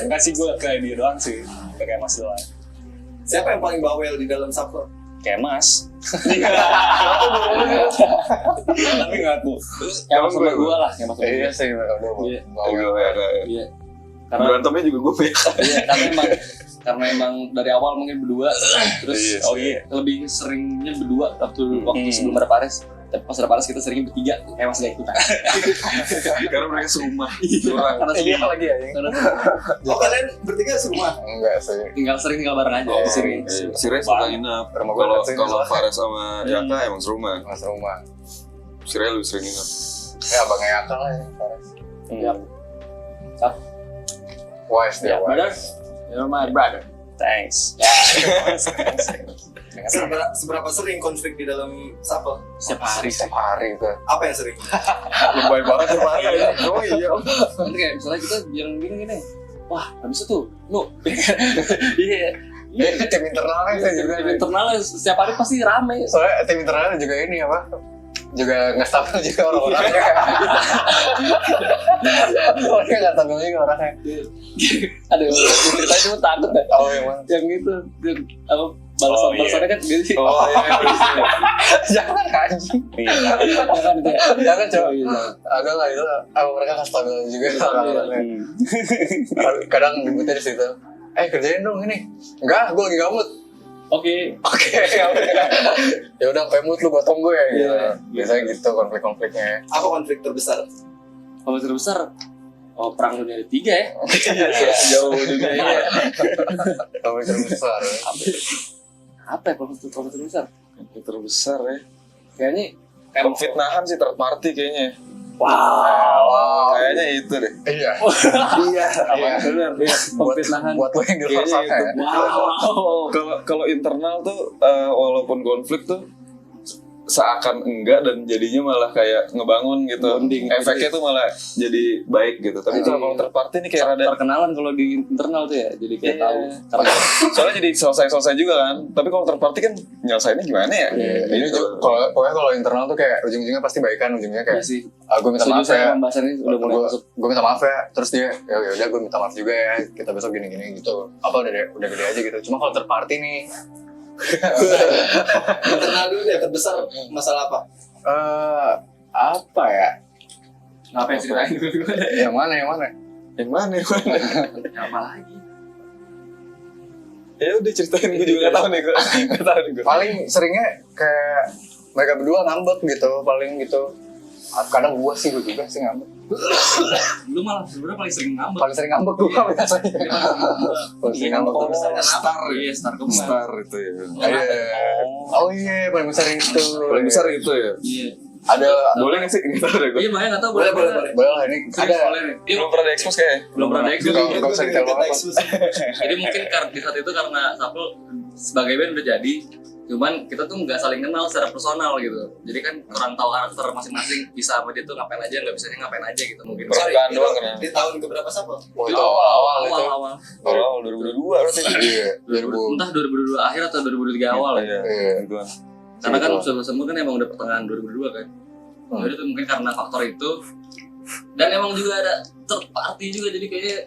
Enggak sih, gue kayak dia doang sih. Kayak Mas doang. siapa yang paling bawel di dalam Sapel? Kayak Mas. Tapi ngaku. Yang masuk sama gue lah. Yang masuk sama Iya gue. sih, udah Iya. Iya. Karena Berantemnya juga gue ya. iya, karena emang dari awal mungkin berdua, terus Iya, lebih seringnya berdua waktu sebelum ada Pares. Tapi pas ada Pares kita sering bertiga, kayak Mas gak ikutan. Karena mereka serumah. Karena Iya semua lagi ya. karena Oh kalian bertiga serumah? Enggak sih. tinggal bareng aja di sini. Si Ray suka nginap. Rumah gua Kalau dekat sini kalau soalnya. Fares sama Yaka emang serumah. Mas rumah. Si Ray lebih sering nginap. Ya abangnya Yaka lah ya, Fares. Iya. Wise dia, Ya, brother. wise. You're my brother. Thanks. Seberapa sering konflik di dalam Sapel? Setiap hari sih. Setiap hari itu. Apa yang sering? Lebay banget tiap hari. Oh iya. Nanti kayak misalnya kita bilang gini. Wah, gak bisa tuh. Lu. Iya. Tim internalnya saya juga. Tim internalnya setiap hari pasti rame. Soalnya tim internalnya juga ini apa? Juga nggak stabil juga orang-orangnya. Orangnya nggak stabil juga orangnya. Aduh, ceritanya cuma takut deh. Oh yang mana? Yang itu, yang apa balasannya kan gitu sih. Oh iya. Jangan anjing. Jangan itu ya. Jangan coba. Iya. Ada lah itu. Apa mereka nggak stabil juga orang-orangnya. Kadang ributnya di situ. Kerjain dong ini. Enggak, gue lagi gamut. Oke. Oke, ya udah sampai mood lu gotong gue ya gitu. Iya. Biasanya gitu konflik-konfliknya. Apa konflik terbesar? Konflik terbesar. Oh, perang dunia ketiga ya. Jauh juga ya. Konflik terbesar. Apa ya konflik terbesar? Konflik terbesar ya. Kayaknya Pemfitnahan sih third party kayaknya. Wow. Kayaknya itu deh. Iya. Iya. Iya. benar ya. Pemfitnahan. Buat lo yang di luar Kayaknya sana itu. ya. Wow. Kalau internal tuh walaupun konflik tuh seakan enggak dan jadinya malah kayak ngebangun gitu. Bonding. Efeknya tuh malah jadi baik gitu. Tapi kalau third party ini kayak rada Perkenalan kalau di internal tuh ya. Jadi kayak Iya. tahu. Karena soalnya jadi selesai juga kan. Tapi kalau third party kan nyelesainnya gimana ya? Ini Gitu. pokoknya kalau internal tuh kayak ujung-ujungnya pasti baikan, ujungnya ya kayak sih. gue minta maaf Setuju saya ya. pembahasan ini udah mulai masuk. Gue minta maaf ya. Terus dia ya udah gue minta maaf juga ya. Kita besok gini-gini gitu. Apa udah gede aja gitu. Cuma kalau third party nih Internal dulu deh, terbesar masalah apa? apa ya? Ngapain ceritain dulu? Yang mana? Yang mana? Apa lagi? Ya udah ceritain, gue juga gak tahu nih. Gak tahu nih gue. Paling seringnya kayak mereka berdua ngambek gitu, paling gitu. Kadang gue juga sih ngambek. Lu malah sebenarnya paling sering ngambek. Paling sering ngambek gue biasanya. Paling sering ngambek tuh. Star. Iya, Star kemana? Star itu ya. Oh iya, paling besar itu. Paling besar itu ya. Iya. Ada, Boleh nggak sih? Gak tahu deh gue. Iya, makanya nggak tahu Boleh. boleh lah ini. Ada. Ada. Belum pernah di-expose kayaknya. Belum pernah expose. Nggak usah detail banget. Jadi mungkin di saat itu karena Sapel sebagai band udah jadi, Cuman kita tuh nggak saling kenal secara personal gitu. Jadi kan kurang tahu karakter masing-masing, bisa sama dia tuh ngapain aja, nggak bisanya ngapain aja gitu. Mungkin Perasaan doang kan ya? Di tahun keberapa Sapel? Wah, itu awal itu. awal. Awal 2022 berarti. Iya, 2000. Entah 2022 akhir atau 2023 awal ya. Iya. Iya. Gituan. Karena kan semua kan emang udah pertengahan 2022 kan. Jadi itu mungkin karena faktor itu. Dan emang juga ada third party juga, jadi kayaknya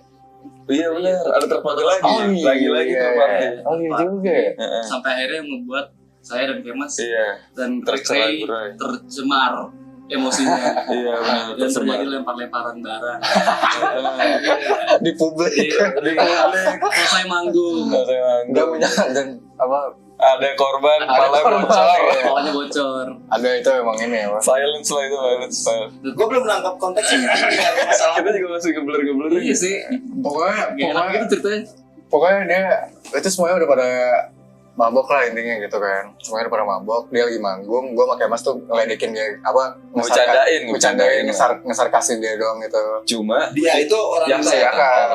Iya benar, ada terpakai lagi. Oh, iya. Lagi-lagi terpakai. Oh iya juga ya. Heeh. sampai akhirnya membuat saya dan Kemas Iya. dan Tercerai Kray berai. tercemar emosinya. Iya benar. Dan tersebar. terjadi lempar-lemparan barang. Di publik. Selesai manggung, Enggak punya dan apa? Ada korban, Ada kepala korban. bocor. kepalanya bocor. Ada itu emang ini ya, Pak. Silence lah itu, silence. Gue belum menangkap konteksnya. Masalah Kita juga masih geblur-geblur. Iya sih, Pokoknya gak enak gitu ceritanya. pokoknya dia itu semuanya udah pada mabok lah intinya gitu kan. Semuanya udah pada mabok, dia lagi manggung, gue pakai Mas tuh ngeledekin dia apa Bercandain. ngesarkasin dia doang gitu. Cuma dia itu orang Yang Saya kan,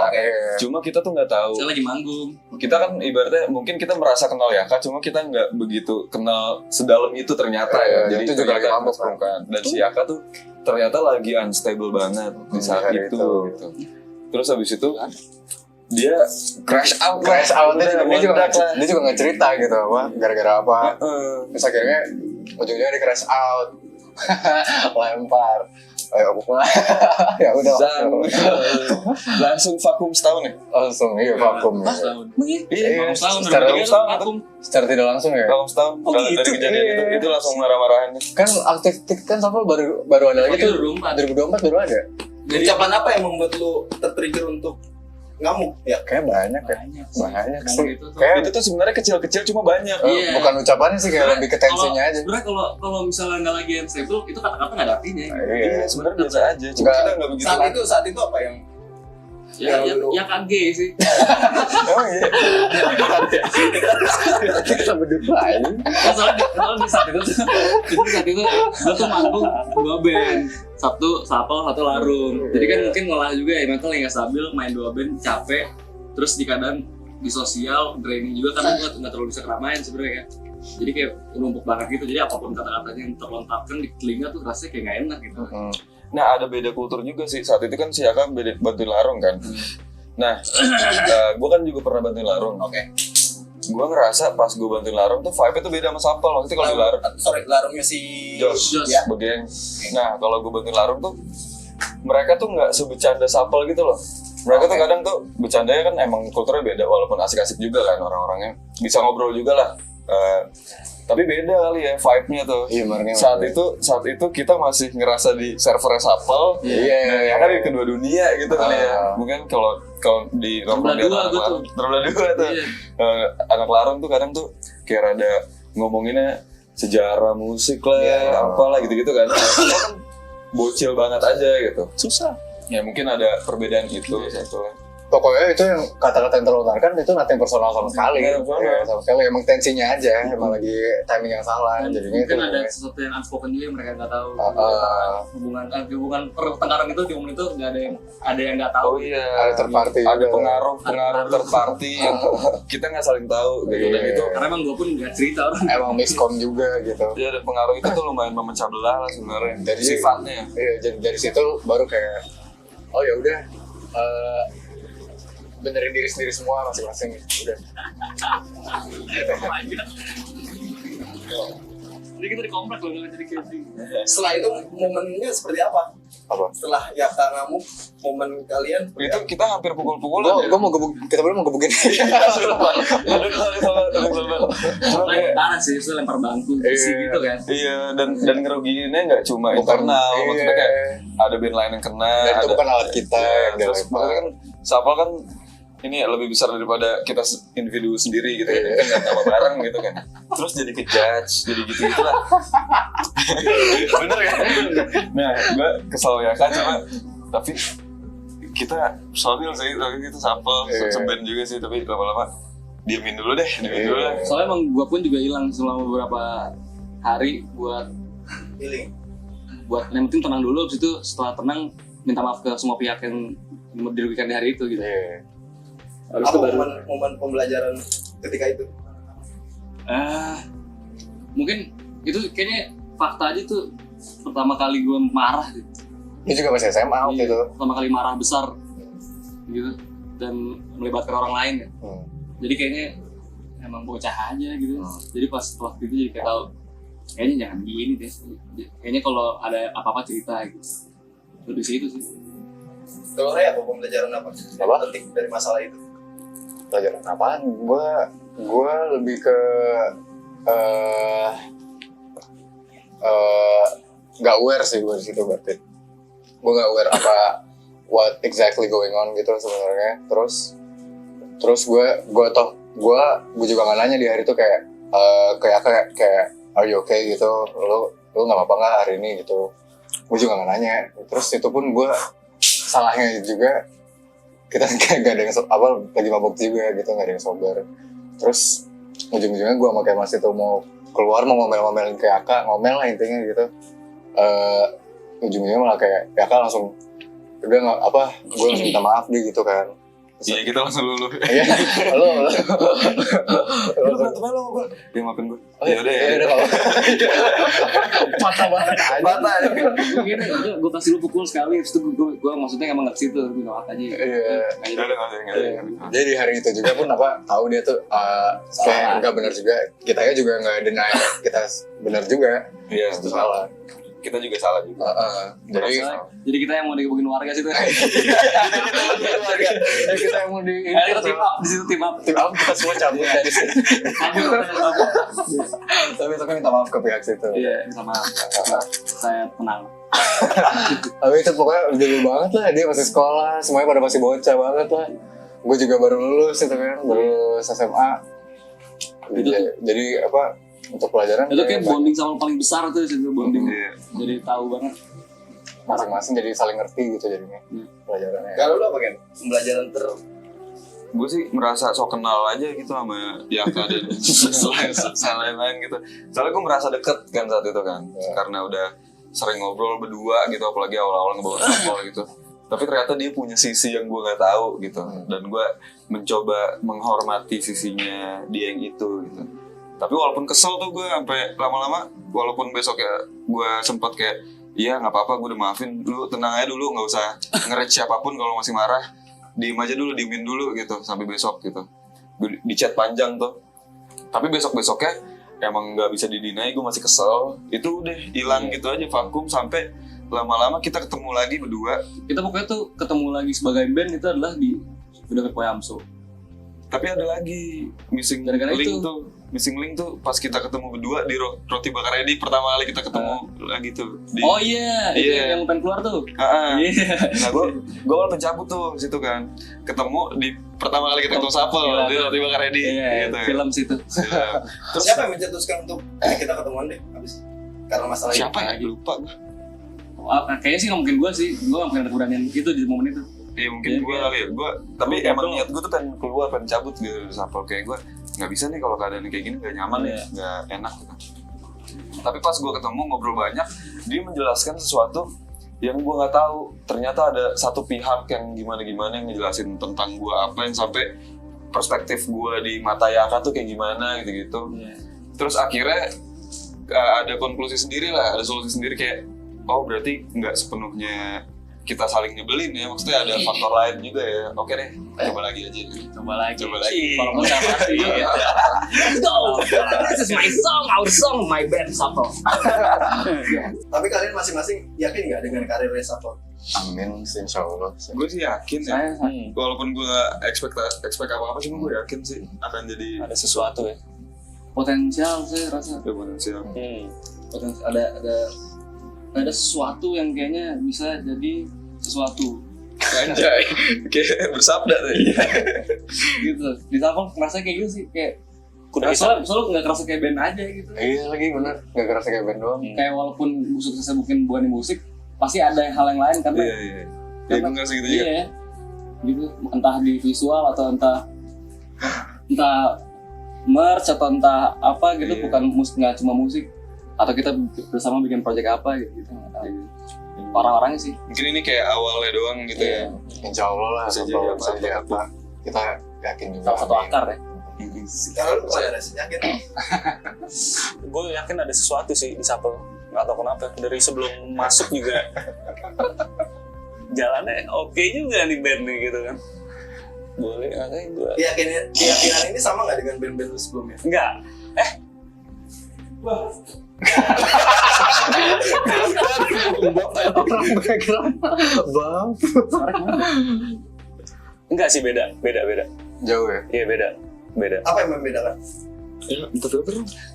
cuma kita tuh nggak tahu. Saya lagi manggung. Kita kan ibaratnya mungkin kita merasa kenal Yaka, cuma kita nggak begitu kenal sedalam itu ternyata ya. Iya, itu juga lagi ternyata mabuk, kan. Dan si Yaka tuh ternyata lagi unstable banget di saat Hari itu. itu. Gitu. Terus habis itu dia crash out dia juga nggak cerita gitu apa gara-gara apa. Terus akhirnya ujungnya dia crash out. Lempar. Ayo aku ya udah langsung vakum setahun ya. langsung iya vakum ya. Setahun. Iya, Setahun, secara udah setahun, vakum. Secara tidak langsung ya. vakum setahun. Oh, Dari gitu? kejadian Iya. itu langsung marah-marahin. Kan aktif kan Sapel baru ada lagi Itu tuh 2004. 2024 baru ada. Jadi ucapan apa yang membuat lu tertrigger untuk ngamuk ya? Kayak banyak ya. Banyak Ngomong sih. gitu tuh. Kayak Itu tuh sebenarnya kecil-kecil cuma banyak. Iya. bukan ucapannya sih kayak lebih ke tensinya aja. Sebenarnya kalau misalnya nggak lagi unstable, itu kata-kata nggak ada artinya. Iya. Iya, sebenarnya biasa aja. Cuma Nggak- kita nggak begitu. Saat itu apa yang Ya kaget sih. Oh iya. Kita berdua aja. Soalnya di saat itu gue tuh manggung 2 band, Sabtu Sapel, satu Larung. Jadi kan mungkin ngolah juga ya, mental yang nggak stabil, main 2 band capek, terus di kadang di sosial draining juga karena gue nggak terlalu bisa keramaian sebenarnya kan. Jadi kayak numpuk banget gitu. Jadi apapun kata-katanya yang terlontarkan di telinga tuh rasanya kayak nggak enak gitu. Nah, ada beda kultur juga sih. Saat itu kan si Yaka bantuin Larung kan. Nah, gue kan juga pernah bantuin Larung. Oke. Gue ngerasa pas gue bantuin Larung tuh vibe-nya tuh beda sama Sapel. Maksudnya kalau di Larung larungnya si Jos. Ya. begeng. Nah, kalau gue bantuin Larung tuh mereka tuh nggak sebecanda Sapel gitu loh. Mereka tuh kadang tuh bercandanya kan emang kulturnya beda, walaupun asik-asik juga kan orang-orangnya. Bisa ngobrol juga lah. Tapi beda kali ya vibe-nya tuh. Iya, makanya. Saat itu kita masih ngerasa di servernya Sapel. Iya. Ya kan di kedua dunia gitu kali ya. Mungkin kalau di nongkrong di Terbelah dua anak gua Larung, terbelah dua tuh. Iya. Anak Larung tuh kadang tuh kayak rada ngomonginnya sejarah musik lah, Iya. apalah gitu-gitu kan. Kalau kan bocil banget aja gitu. Susah. Ya mungkin ada perbedaan gitu satu. Pokoknya itu yang kata-kata yang terlontarkan itu nothing personal sama sekali. Iya, personal. Iya, sama sekali emang tensinya aja, emang lagi timing yang salah. Jadinya itu Mungkin ada sesuatu yang unspoken juga yang mereka nggak tahu. Hubungan pertengkaran itu di momen itu nggak ada yang nggak tahu. Oh iya. ada terparty. Ada juga. pengaruh third party yang kita nggak saling tahu gitu. Dan Iya. itu Karena emang gue pun nggak cerita orang. Emang miskom juga gitu. ya ada pengaruh itu tuh lumayan memecah belah lah sebenarnya. Dari Sifatnya. Iya, jadi dari situ baru kayak oh ya udah benerin diri sendiri semua masing-masing udah. Jadi kita di komplek loh nggak jadi casing. setelah itu momennya seperti apa? Apa? Setelah Yaka ngamuk, momen kalian seperti Itu apa? kita hampir pukul-pukulan ya. Gue mau kita berdua mau gebukin. Cuma kayak Parah sih, itu lempar bangku, besi Iya. gitu kan. iya dan ngerugiinnya nggak cuma internal, maksudnya kayak ada band lain yang kena. Dan itu ada- bukan alat kita Iya, yang dia terus lempar. maksudnya kan Sapel kan ini lebih besar daripada kita individu sendiri gitu ya, kita nggak nama bareng gitu kan. Terus jadi kejudge, jadi gitu lah. Bener kan? Nah, gue kesel ya kan, cuma tapi kita personil sih, tapi kita Sapel, Iya. seband juga sih, tapi lama-lama diemin dulu deh. Soalnya emang gue pun juga hilang selama beberapa hari buat Healing. yang penting tenang dulu, habis itu setelah tenang minta maaf ke semua pihak yang dirugikan di hari itu gitu. Iya. Habis itu Apa baru momen pembelajaran ketika itu? mungkin itu kayaknya fakta aja tuh pertama kali gue marah gitu. Ini juga masih SMA waktu Iya, itu. pertama kali marah besar gitu dan melibatkan orang lain ya. Jadi kayaknya emang bocah aja gitu. Jadi pas waktu itu jadi kayak tahu kayaknya jangan gini deh. Kayaknya kalau ada apa-apa cerita gitu. Lebih situ sih. Kalau Ray apa pembelajaran apa? Yang Apa? penting dari masalah itu. Pelajaran apaan? Gue lebih ke nggak aware sih gue di situ berarti. Gue nggak aware apa what exactly going on gitu sebenarnya. Terus gue juga nggak nanya di hari itu kayak are you okay gitu, lu nggak apa-apa nggak hari ini gitu. Gue juga nggak nanya. Terus itu pun gue salahnya juga kita kayak gak ada yang lagi mabuk juga gitu, nggak ada yang sober. Terus ujung-ujungnya gue sama kayak Mas itu mau keluar mau ngomel-ngomelin kayak Aka, ngomel lah intinya gitu. Ujung-ujungnya malah kayak Aka langsung udah nggak apa, gue langsung minta maaf deh gitu kan. Iya kita langsung lulu. Iya, lo. Lu berantem lo gue. Dia maafin gue. Ya udah ya. Udah kalau patah banget. Patah. Gini, gue kasih lu pukul sekali, terus itu gue maksudnya emang nggak ke situ, gue nggak aja. Iya. Ya udah nggak ada. Jadi di hari itu juga pun tahu dia tuh kayak nggak benar juga. Kitanya juga nggak deny kita benar juga. Iya Itu salah. Kita juga salah juga. Jadi kita yang mau digebukin warga situ. Kita yang mau di Kita tim up di situ, tim up. tim up kita semua cabut dari sini. Tapi itu kan minta maaf ke pihak situ. Iya, sama saya tenang. Tapi itu pokoknya dulu banget lah, dia masih sekolah, semuanya pada masih bocah banget lah. Gue juga baru lulus itu kan, baru lulus SMA. Jadi apa, untuk pelajaran Itu kayak bonding sama paling besar tuh situ, bonding. Iya. Jadi tahu banget. masing-masing jadi saling ngerti gitu jadinya pelajarannya. Kalau lu apa kan? Pembelajaran Gue sih merasa sok kenal aja gitu sama Yaka dan lain-lain gitu. Soalnya gue merasa deket kan saat itu kan, karena udah sering ngobrol berdua gitu, apalagi awal-awal ngebawa sampel gitu. Tapi ternyata dia punya sisi yang gue nggak tahu gitu, dan gue mencoba menghormati sisinya dia yang itu gitu. Tapi walaupun kesel tuh gue sampai lama-lama, walaupun besok ya gue sempat kayak, iya nggak apa-apa, gue udah maafin, lu tenang aja dulu, nggak usah nge-reach siapapun kalau masih marah, diem aja dulu, diemin dulu gitu sampai besok gitu. Di chat panjang tuh. Tapi besok-besoknya emang nggak bisa didinai, gue masih kesel. Itu udah hilang gitu aja, vakum sampai lama-lama kita ketemu lagi berdua. Kita pokoknya tuh ketemu lagi sebagai band itu adalah di dekat Poyamso. Tapi ada lagi missing Gara-gara link itu. tuh. Missing link tuh pas kita ketemu berdua di Roti Bakar Edi, pertama kali kita ketemu lagi tuh. Oh iya, itu Iya. yang pengen keluar tuh. Iya. Nah gue awal pencabut tuh situ kan. Ketemu di pertama kali kita ketemu Sapel Gila. di Roti Bakar Edi. Iya, Gitu. film situ. Film. Terus siapa yang mencetuskan untuk kita ketemuan deh habis karena masalah Siapa ini? ya? Lupa gue. Kayaknya sih nggak mungkin gue sih, gue nggak mungkin ada keberanian itu di momen itu. Iya mungkin Iya, gue iya. kali ya. Tapi Gua emang ngobrol. niat gue tuh pengen keluar, pengen cabut gitu dari Sapel. Kayak gue nggak bisa nih kalau keadaan kayak gini, nggak nyaman Iya. nih, nggak enak gitu. Tapi pas gue ketemu ngobrol banyak, dia menjelaskan sesuatu yang gue nggak tahu. Ternyata ada satu pihak yang gimana yang ngejelasin tentang gue apa, yang sampai perspektif gue di mata Yaka tuh kayak gimana gitu-gitu. Iya. Terus akhirnya ada konklusi sendiri lah, ada solusi sendiri kayak, oh berarti nggak sepenuhnya kita saling nyebelin ya, maksudnya ada faktor lain juga ya. Oke deh, coba lagi aja. Coba lagi. Coba lagi. Kalau mau nggak pasti. Let's go. This is my song, our song, my band Sapel. Tapi kalian masing-masing yakin nggak dengan karir Resapel? Amin, insya Allah. Gue sih yakin ya. Saya Walaupun gue gak expect apa-apa, cuma gue yakin sih akan jadi ada sesuatu ya. Potensial saya rasa. potensial. Potensial ada sesuatu yang kayaknya bisa jadi sesuatu. Anjay, kayak bersabda tuh. Gitu. Di Sapel ngerasa kayak gitu sih, kayak soalnya nggak kerasa kayak band aja gitu. Iya lagi bener, gak kerasa kayak band doang. Kayak walaupun suksesnya bukan di musik, pasti ada hal yang lain karena Iya. Ya gue ngerasa gitu juga. iya, gitu. Entah di visual atau entah merch atau entah apa gitu, Iya. bukan nggak cuma musik. Atau kita bersama bikin project apa gitu, nggak tahu. Orang-orangnya sih. Mungkin ini kayak awalnya doang gitu ya. Insya Allah lah, Bisa bisa jadi jadi apa-apa. apa. Kita yakin juga. Salah satu amin. akar ya. Sekarang lu pada yakin? Gue yakin ada sesuatu sih di Sapel, nggak tahu kenapa. Dari sebelum masuk juga jalannya oke juga nih band nih gitu kan. Boleh, makanya gue Keyakinan ini sama nggak dengan band-band lu sebelumnya? enggak. Orang background bang. Enggak sih, beda. Jauh ya. Iya, beda. Apa yang membedakan?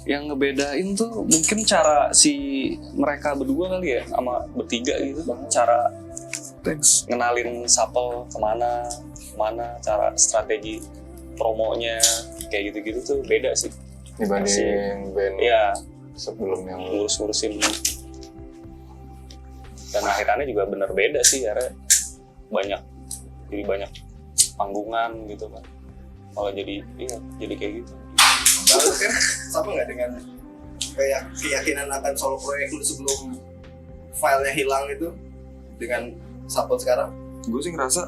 Yang ngebedain tuh mungkin cara si mereka berdua kali ya, sama bertiga gitu, cara ngenalin Sapel kemana, cara strategi promonya kayak gitu-gitu tuh beda sih. Dibanding band Iya, sebelum yang ngurus-ngurusin. Dan akhirannya juga bener beda sih, karena banyak panggungan gitu kan. Kalau jadi kayak gitu. Lalu kan sama nggak dengan keyakinan akan solo proyek lu sebelum filenya hilang itu dengan Sapel sekarang? Gue sih ngerasa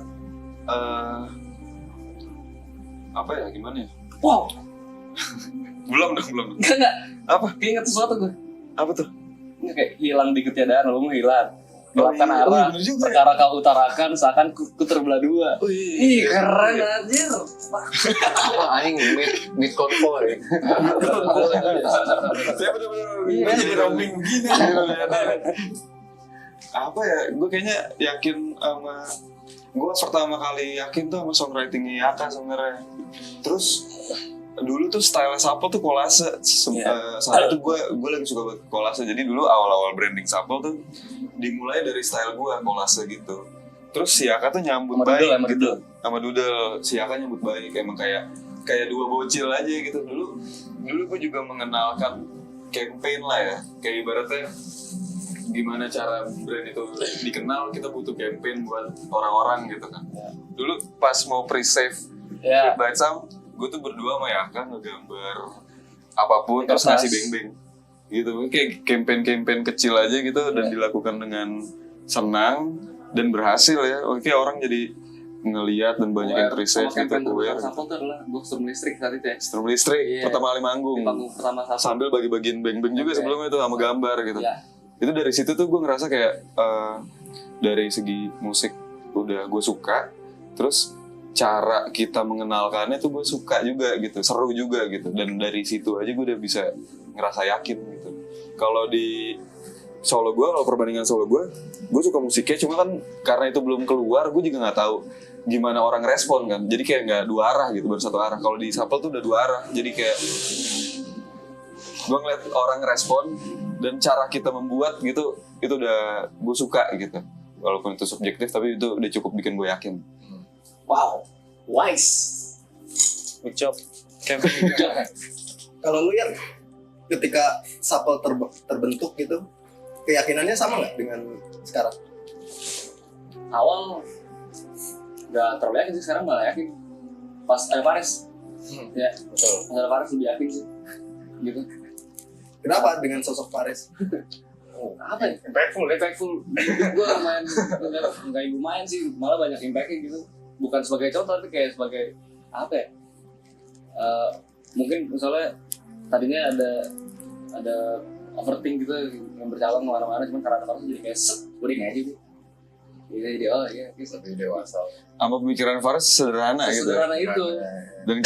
apa ya, gimana ya? Wow, Belum. enggak. Apa? Keinget sesuatu gue. Apa tuh? Ini kayak hilang di ketiadaan, lu menghilang. Gelapkan iya. arah, Bener juga. perkara kau utarakan seakan ku terbelah dua. Ih, keren anjir. wah aing mid convoy. Saya bener-bener jadi roaming begini. Apa ya? Gue kayaknya yakin sama, gue pertama kali yakin tuh sama songwritingnya Yaka sebenarnya. Terus dulu tuh style Sapel tuh kolase. Saat itu gue lagi suka banget kolase. Jadi dulu awal-awal branding Sapel tuh dimulai dari style gue kolase gitu. Terus si Yaka tuh nyambut Sama baik Doodle, gitu. Sama Doodle, si Yaka nyambut baik. Emang kayak dua bocil aja gitu. Dulu gue juga mengenalkan campaign lah ya. Kayak ibaratnya gimana cara brand itu dikenal, kita butuh campaign buat orang-orang gitu kan. Dulu pas mau pre-save Ya, Bite Sam, gue tuh berdua sama Yaka ngegambar apapun terus Kertas. ngasih beng-beng gitu, kayak campaign kecil aja gitu dan dilakukan dengan senang dan berhasil ya. Oke, orang jadi ngelihat dan banyak yang sama appreciate gitu, campaign aware. Sapel tuh adalah gue strum listrik saat itu ya. Strum listrik Iya. pertama kali Di manggung panggung pertama Sapel. sambil bagi-bagiin beng-beng juga Oke. sebelumnya tuh sama gambar gitu. Iya. Itu dari situ tuh gue ngerasa kayak dari segi musik udah gue suka, terus cara kita mengenalkannya tuh gue suka juga gitu, seru juga gitu, dan dari situ aja gue udah bisa ngerasa yakin gitu. Kalau di solo gue, kalau perbandingan solo gue suka musiknya, cuma kan karena itu belum keluar, gue juga nggak tahu gimana orang respon kan, jadi kayak nggak dua arah gitu, baru satu arah. Kalau di Sapel tuh udah dua arah, jadi kayak gue ngeliat orang respon dan cara kita membuat gitu, itu udah gue suka gitu. Walaupun itu subjektif, tapi itu udah cukup bikin gue yakin. Wow, wise. Good job. Kalau lu yang ketika Sapel terbentuk gitu, keyakinannya sama nggak dengan sekarang? Awal nggak terlalu yakin sih, sekarang malah yakin. Pas ada Fares, ya, Betul. pas ada Fares lebih yakin sih. Gitu. Kenapa dengan sosok Fares? Apa ya? Impactful. Gue lumayan, nggak lumayan sih, malah banyak impactnya gitu. Bukan sebagai contoh, tapi kayak sebagai apa ya? Mungkin misalnya tadinya ada overthink gitu yang berjalan kemana-mana, cuman karena ada jadi kayak set, udah aja gitu. Jadi oh iya, gitu. Lebih dewasa. Sama pemikiran Faris sederhana gitu. Sederhana itu. Dan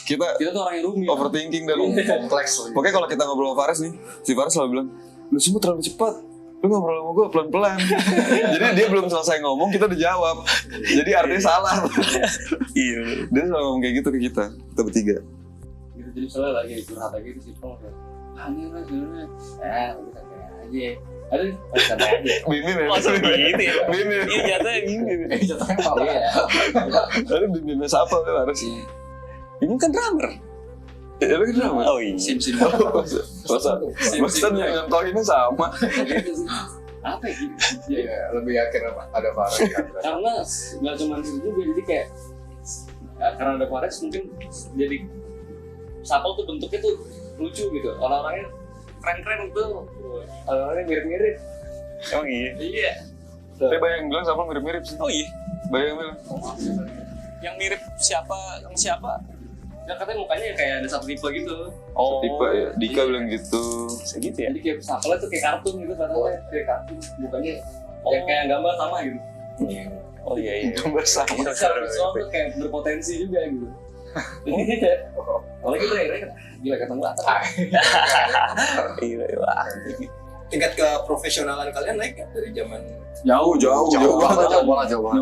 kita Kita tuh orang yang rumit. overthinking dan Kompleks. pokoknya kalau kita ngobrol sama Faris nih, si Faris selalu bilang, lu semua terlalu cepat, lu ngobrol sama gue pelan-pelan. Jadi dia belum selesai ngomong, kita udah jawab. Jadi artinya salah. Iya. Dia selalu ngomong kayak gitu ke kita bertiga. Gitu, jadi misalnya lagi curhat lagi gitu sih, kayak aneh lah sebenarnya. Udah santai aja. Aduh, santai aja. Bim-bim ya? Langsung gitu ya. Bim-bim. Iya, jatuhnya bim-bim. Iya. Lalu bim-bimnya siapa tuh Faris? Ini kan drummer. Ya lu kan sama? Oh iya. Sim-sim. Masa yang nyontohinnya sama? Gitu sih. Apa ya gitu? Iya, lebih yakin ada Faris kan. Karena nggak cuma itu juga, jadi kayak karena ada Fares mungkin jadi Sapel tuh bentuknya tuh lucu gitu, orang-orangnya keren-keren gitu, orang-orangnya mirip-mirip. Emang iya? Iya. Tapi banyak yang bilang sama mirip-mirip sih. Oh iya. Banyak yang bilang. Yang mirip siapa sama siapa? Ya katanya mukanya kayak ada satu tipe gitu. Oh, tipe ya. Dika bilang gitu. Segitu ya. Jadi kayak sampelnya tuh kayak kartun gitu katanya, kayak kartun. Mukanya kayak gambar sama gitu. Oh iya iya. Gambar sama. Itu secara visual tuh kayak berpotensi juga gitu. Kalau kita ya gila ketemu atas. Iya. Tingkat keprofesionalan kalian naik kan dari zaman Jauh Jauh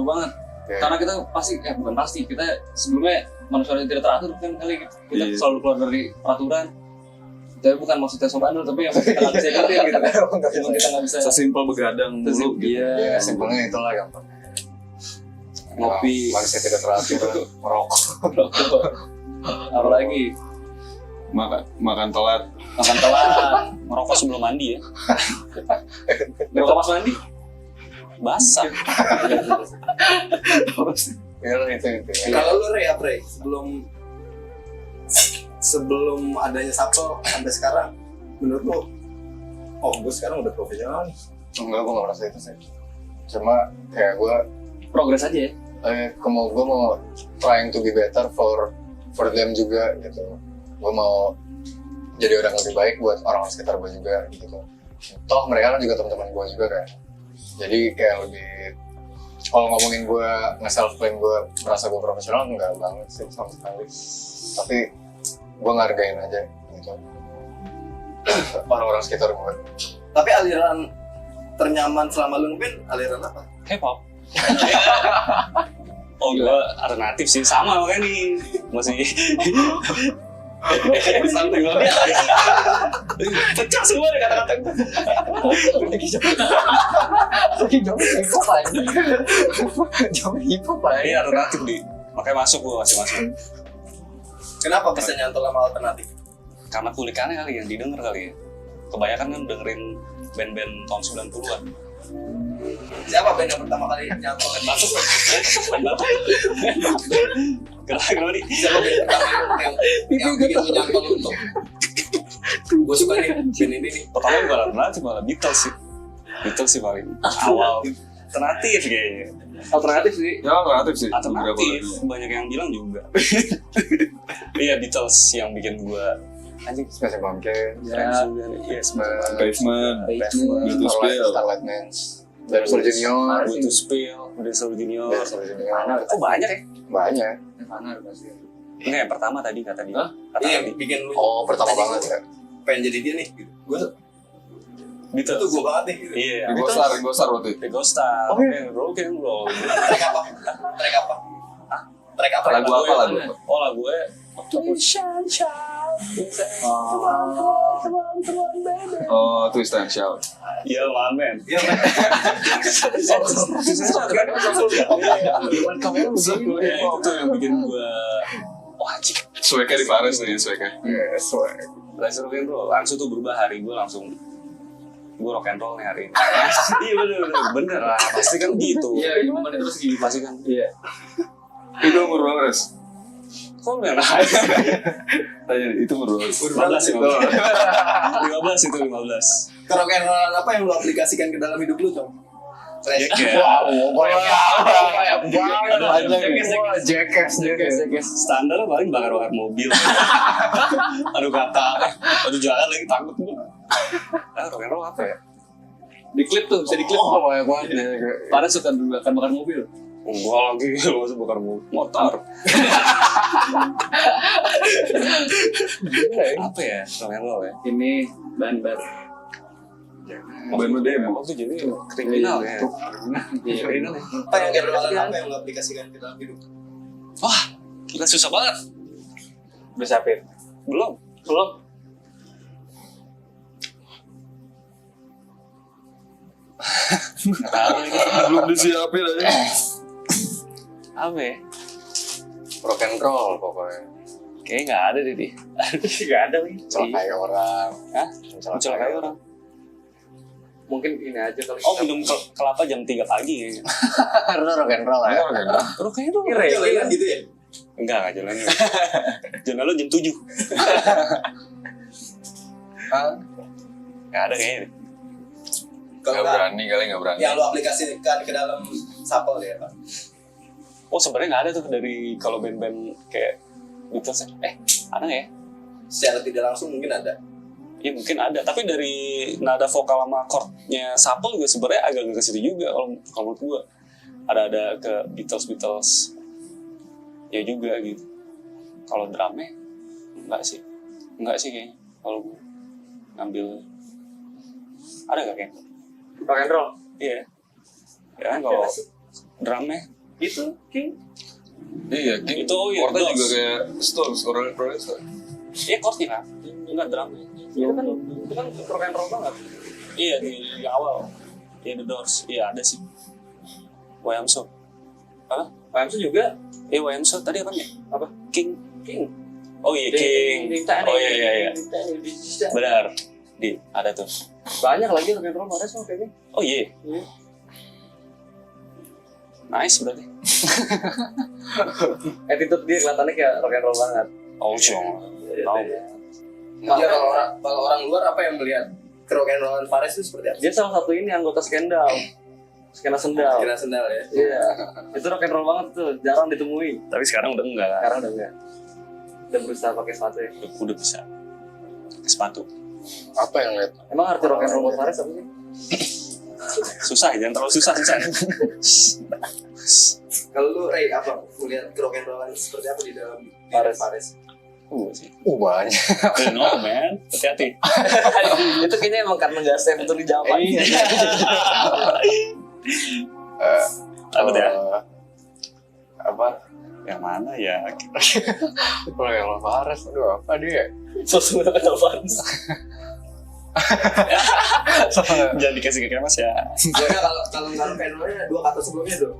banget. Oke. Karena kita pasti, bukan pasti, kita sebelumnya manusia yang tidak teratur kan kali gitu. Kita Iya. selalu keluar dari peraturan. Tapi bukan maksudnya sobanul, tapi yang kita nggak bisa ikutin gitu kan. Emang kita nggak bisa. Sesimpel begadang dulu gitu. Ya, Iya. simpelnya itulah gampang. Ngopi. Manusia tidak teratur, merokok. Apalagi Makan telat. makan telat, merokok sebelum mandi ya. Merokok pas mandi basah. Ya itu. kalau lu Rey, apa Rey? Sebelum adanya Sapel sampai sekarang, menurut lu, oh gue sekarang udah profesional nih. Enggak, gue gak merasa itu sih. Cuma kayak gue Progres aja ya. gue mau trying to be better for them juga gitu. Gue mau jadi orang lebih baik buat orang sekitar gue juga gitu. Toh mereka kan juga teman-teman gue juga kan. Jadi kayak lebih, kalau ngomongin gue nge-self claim gue merasa gue profesional, enggak banget sih sama sekali. Tapi gue ngargain aja gitu orang-orang sekitar gue. Tapi aliran ternyaman selama lu ngeband, aliran apa? K-pop. Oh gua alternatif sih, sama makanya nih masih santai banget. Pecah semua deh kata-kata gue. Jauh hip-hop aja. Jauh hip-hop Ini alternatif di, makanya masuk gua masih masuk. Kenapa bisa nyantol sama alternatif? Karena kulikannya kali yang didengar kali ya. Kebanyakan kan dengerin band-band tahun 90-an. Siapa band yang pertama kali nyantol dan masuk? Band bapak. Kenapa nih? Siapa band pertama yang bikin lu nyantol untuk? Gue suka nih band ini nih. Pertama bukan alternatif, malah Beatles sih. Beatles sih paling awal. Alternatif kayaknya. Alternatif sih. Ya alternatif sih. Alternatif, banyak yang bilang juga. Iya, Beatles yang bikin gua anjing Smashing Pumpkins, keren juga nih. Iya, Pavement. Gitu spill. Starlight Mans, Dinosaur Junior, Butuh Spill, Dinosaur Junior. Dinosaur Junior, Kok banyak ya? banyak. Enggak, yang pertama tadi kata dia. Kata Iya, tadi. bikin lu. Oh, pertama tadi banget ya. pengen jadi dia nih. Gitu. Gue Beatles. itu gue banget nih. Gitu. Iya, Ringo Starr waktu itu. Ringo Starr, Oh, iya. rock and roll. Track apa? Track apa? Hah? Track apa? Lagu apa, lagu apa? Oh, lagu gue Oh, Twist and Shout. Iya, man. Iya, men. Ya, itu yang bikin gue wah anjing. Swagnya di Paris nih, swagnya. Iya, swag. Langsung rock and roll, langsung tuh berubah hari gue langsung gue rock and roll nih hari ini. Iya bener lah, pasti kan gitu. Iya, gimana terus gitu. Pasti kan. Iya. Itu umur berapa, Res? Kok nggak nanya? Tanya, itu umur berapa? 15 itu 15. Ke rock and roll apa yang lu aplikasikan ke dalam hidup lu, Cong? Ya kayak Jackass. standar paling bakar-bakar mobil. Aduh kata, aduh jalan lagi takut gue. Rock and roll apa ya? Di klip tuh, bisa di klip. Oh, banyak banget. Pada suka bakar mobil. Enggak lagi, lu bakar motor. Apa ya? Rock and roll ya? Ini ban-ban. Band demo. Waktu jadi kriminal ya. Iya. Kriminal ya. Apa yang apa yang lu aplikasikan ke dalam hidup? Wah, gila susah banget. Udah siapin. Belum. Belum disiapin aja. Apa ya? Rock and roll pokoknya. Kayaknya nggak ada deh. Nggak ada nih. Mencelakai orang. Hah? Mencelakai orang. Mungkin ini aja kali. Oh, minum kelapa jam 3 pagi kayaknya. Karena rock and roll ya. Rock and roll. Jalanan gitu ya? Enggak jalan. Jalan lo jam 7. Nggak ada kayaknya. Kalau Nggak nggak, berani kali, nggak berani. yang lu aplikasikan ke dalam Sapel ya, Pak? Oh sebenarnya nggak ada tuh dari kalau band-band kayak Beatles ada nggak ya? Secara tidak langsung mungkin ada. Ya mungkin ada, tapi dari nada vokal sama chordnya Supple juga sebenarnya agak ke situ juga kalau menurut gue. Ada ke Beatles ya juga gitu. Kalau drumnya enggak sih kayaknya. Kalau gue ngambil ada gak kayaknya? Rock and roll. Iya. Ya kalau drumnya itu King. Iya, King. Itu chordnya Doors. juga kayak Stones, orang Indonesia. Iya chordnya kan, enggak drumnya. Itu kan rock and roll banget. Iya di awal. Iya The Doors. Iya ada sih. Wayamso. Apa? Wayamso juga. Wayamso tadi apa nih? Apa? King. Oh iya King. Oh iya. Benar. Ada tuh. Banyak lagi rock and roll Mares mah kayaknya. Oh iya. Nice berarti. Attitude dia kelihatannya kayak rock and roll banget. Oh cong. Tahu. Ya kalau orang luar apa yang melihat rock and rollan Fares itu seperti apa? Dia salah satu ini anggota Skandal Sendal. Kira sendal ya. Iya. Itu rock and roll banget tuh, jarang ditemui. Tapi sekarang udah enggak. Sekarang udah enggak. Udah berusaha pakai sepatu ya. Udah bisa. Sepatu. Apa yang lihat? Emang arti rock and roll buat Fares apa sih? Susah, jangan terlalu susah. Kalau lu Ray apa melihat rock and rollan seperti apa di dalam Fares? Sih. Banyak. No man, hati-hati. Itu kayaknya emang karena nggak safe untuk dijawab. Apa tuh ya? Apa? Yang mana ya? Kalau yang lo Fares, aduh apa dia? Sosmed Fares. Jangan dikasih ke Mas ya. Jadi kalau rock and rollnya dua kata sebelumnya tuh.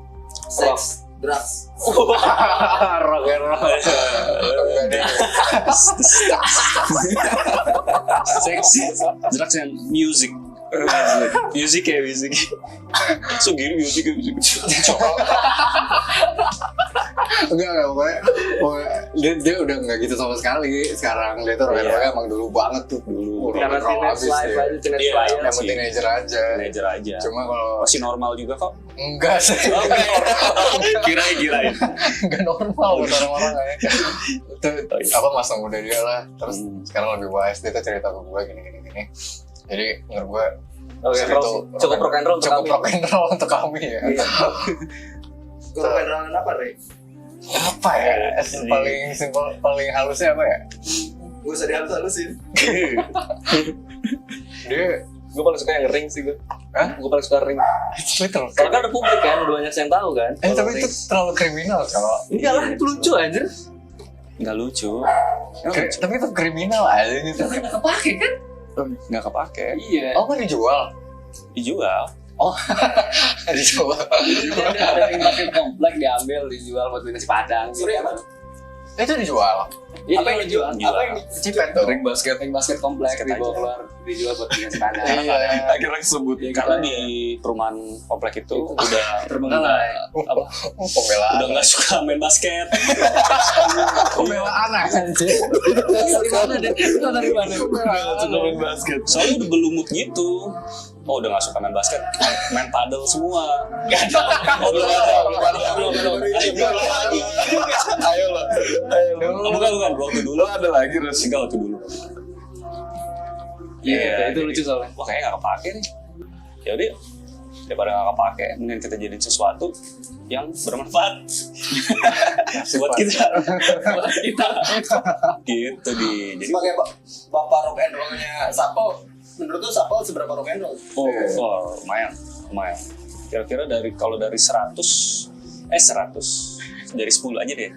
Sex, drugs. Rock and roll. Enggak deh. Sex, drugs and music. Music. So gini music. Enggak pokoknya dia udah nggak gitu sama sekali sekarang. Dia tuh rock and roll emang dulu banget tuh dulu. Karena Rock and roll teenage abis life dia. aja, teenage Iya. life. Yang teenager aja. Teenager aja. Cuma kalau Masih normal juga kok. enggak sih. Kirain. Enggak normal buat orang-orang kayak itu apa masa muda dia lah. Terus sekarang lebih wise, dia tuh cerita ke gue gini. Jadi menurut gue Rock and roll sih. Cukup rock and roll untuk cukup kami. rock and roll untuk kami ya. Rock and rollan apa Ray? Apa ya? Paling simpel, paling halusnya apa ya? Gak usah dihalus-halusin. Dia Gue paling suka yang ring sih gue. Hah? Gue paling suka ring. Twitter. Karena kan ada publik kan, udah banyak yang tahu kan. Tapi itu terlalu kriminal kalau. Enggak lah, itu lucu anjir. Enggak lucu. Tapi itu kriminal aja gitu. Nggak kepake kan? Nggak kepake. Iya. Oh kan dijual? Dijual. Dijual. Ada ring basket komplek diambil, dijual buat beli nasi padang. Sorry apa? Itu dijual. Apa yang dijual? Apa yang Cipet dong. Ring basket. Ring basket komplek Basket dibawa aja. keluar, dijual buat beli nasi padang. Iya. Akhirnya sebut. Karena di perumahan komplek itu udah Terbengkalai. apa? Pembelaan. Udah nggak suka main basket. Pembelaan anjir. Dari mana deh? Itu dari mana? Suka main basket. Soalnya udah belumut gitu. Oh udah nggak suka main basket, main paddle semua. Gak ada. Oh belum ada. Ayo lah. Oh, bukan. Waktu dulu Ada lagi Res. enggak waktu dulu. Iya, itu lucu soalnya. Wah kayaknya nggak kepake nih. Ya udah, daripada nggak kepake, mending kita jadiin sesuatu yang bermanfaat buat kita. Gitu di. Jadi sebagai bapak rock and rollnya Supple, menurut lu Supple seberapa rock and roll? lumayan. Kira-kira kalau dari 100 dari 10 aja deh.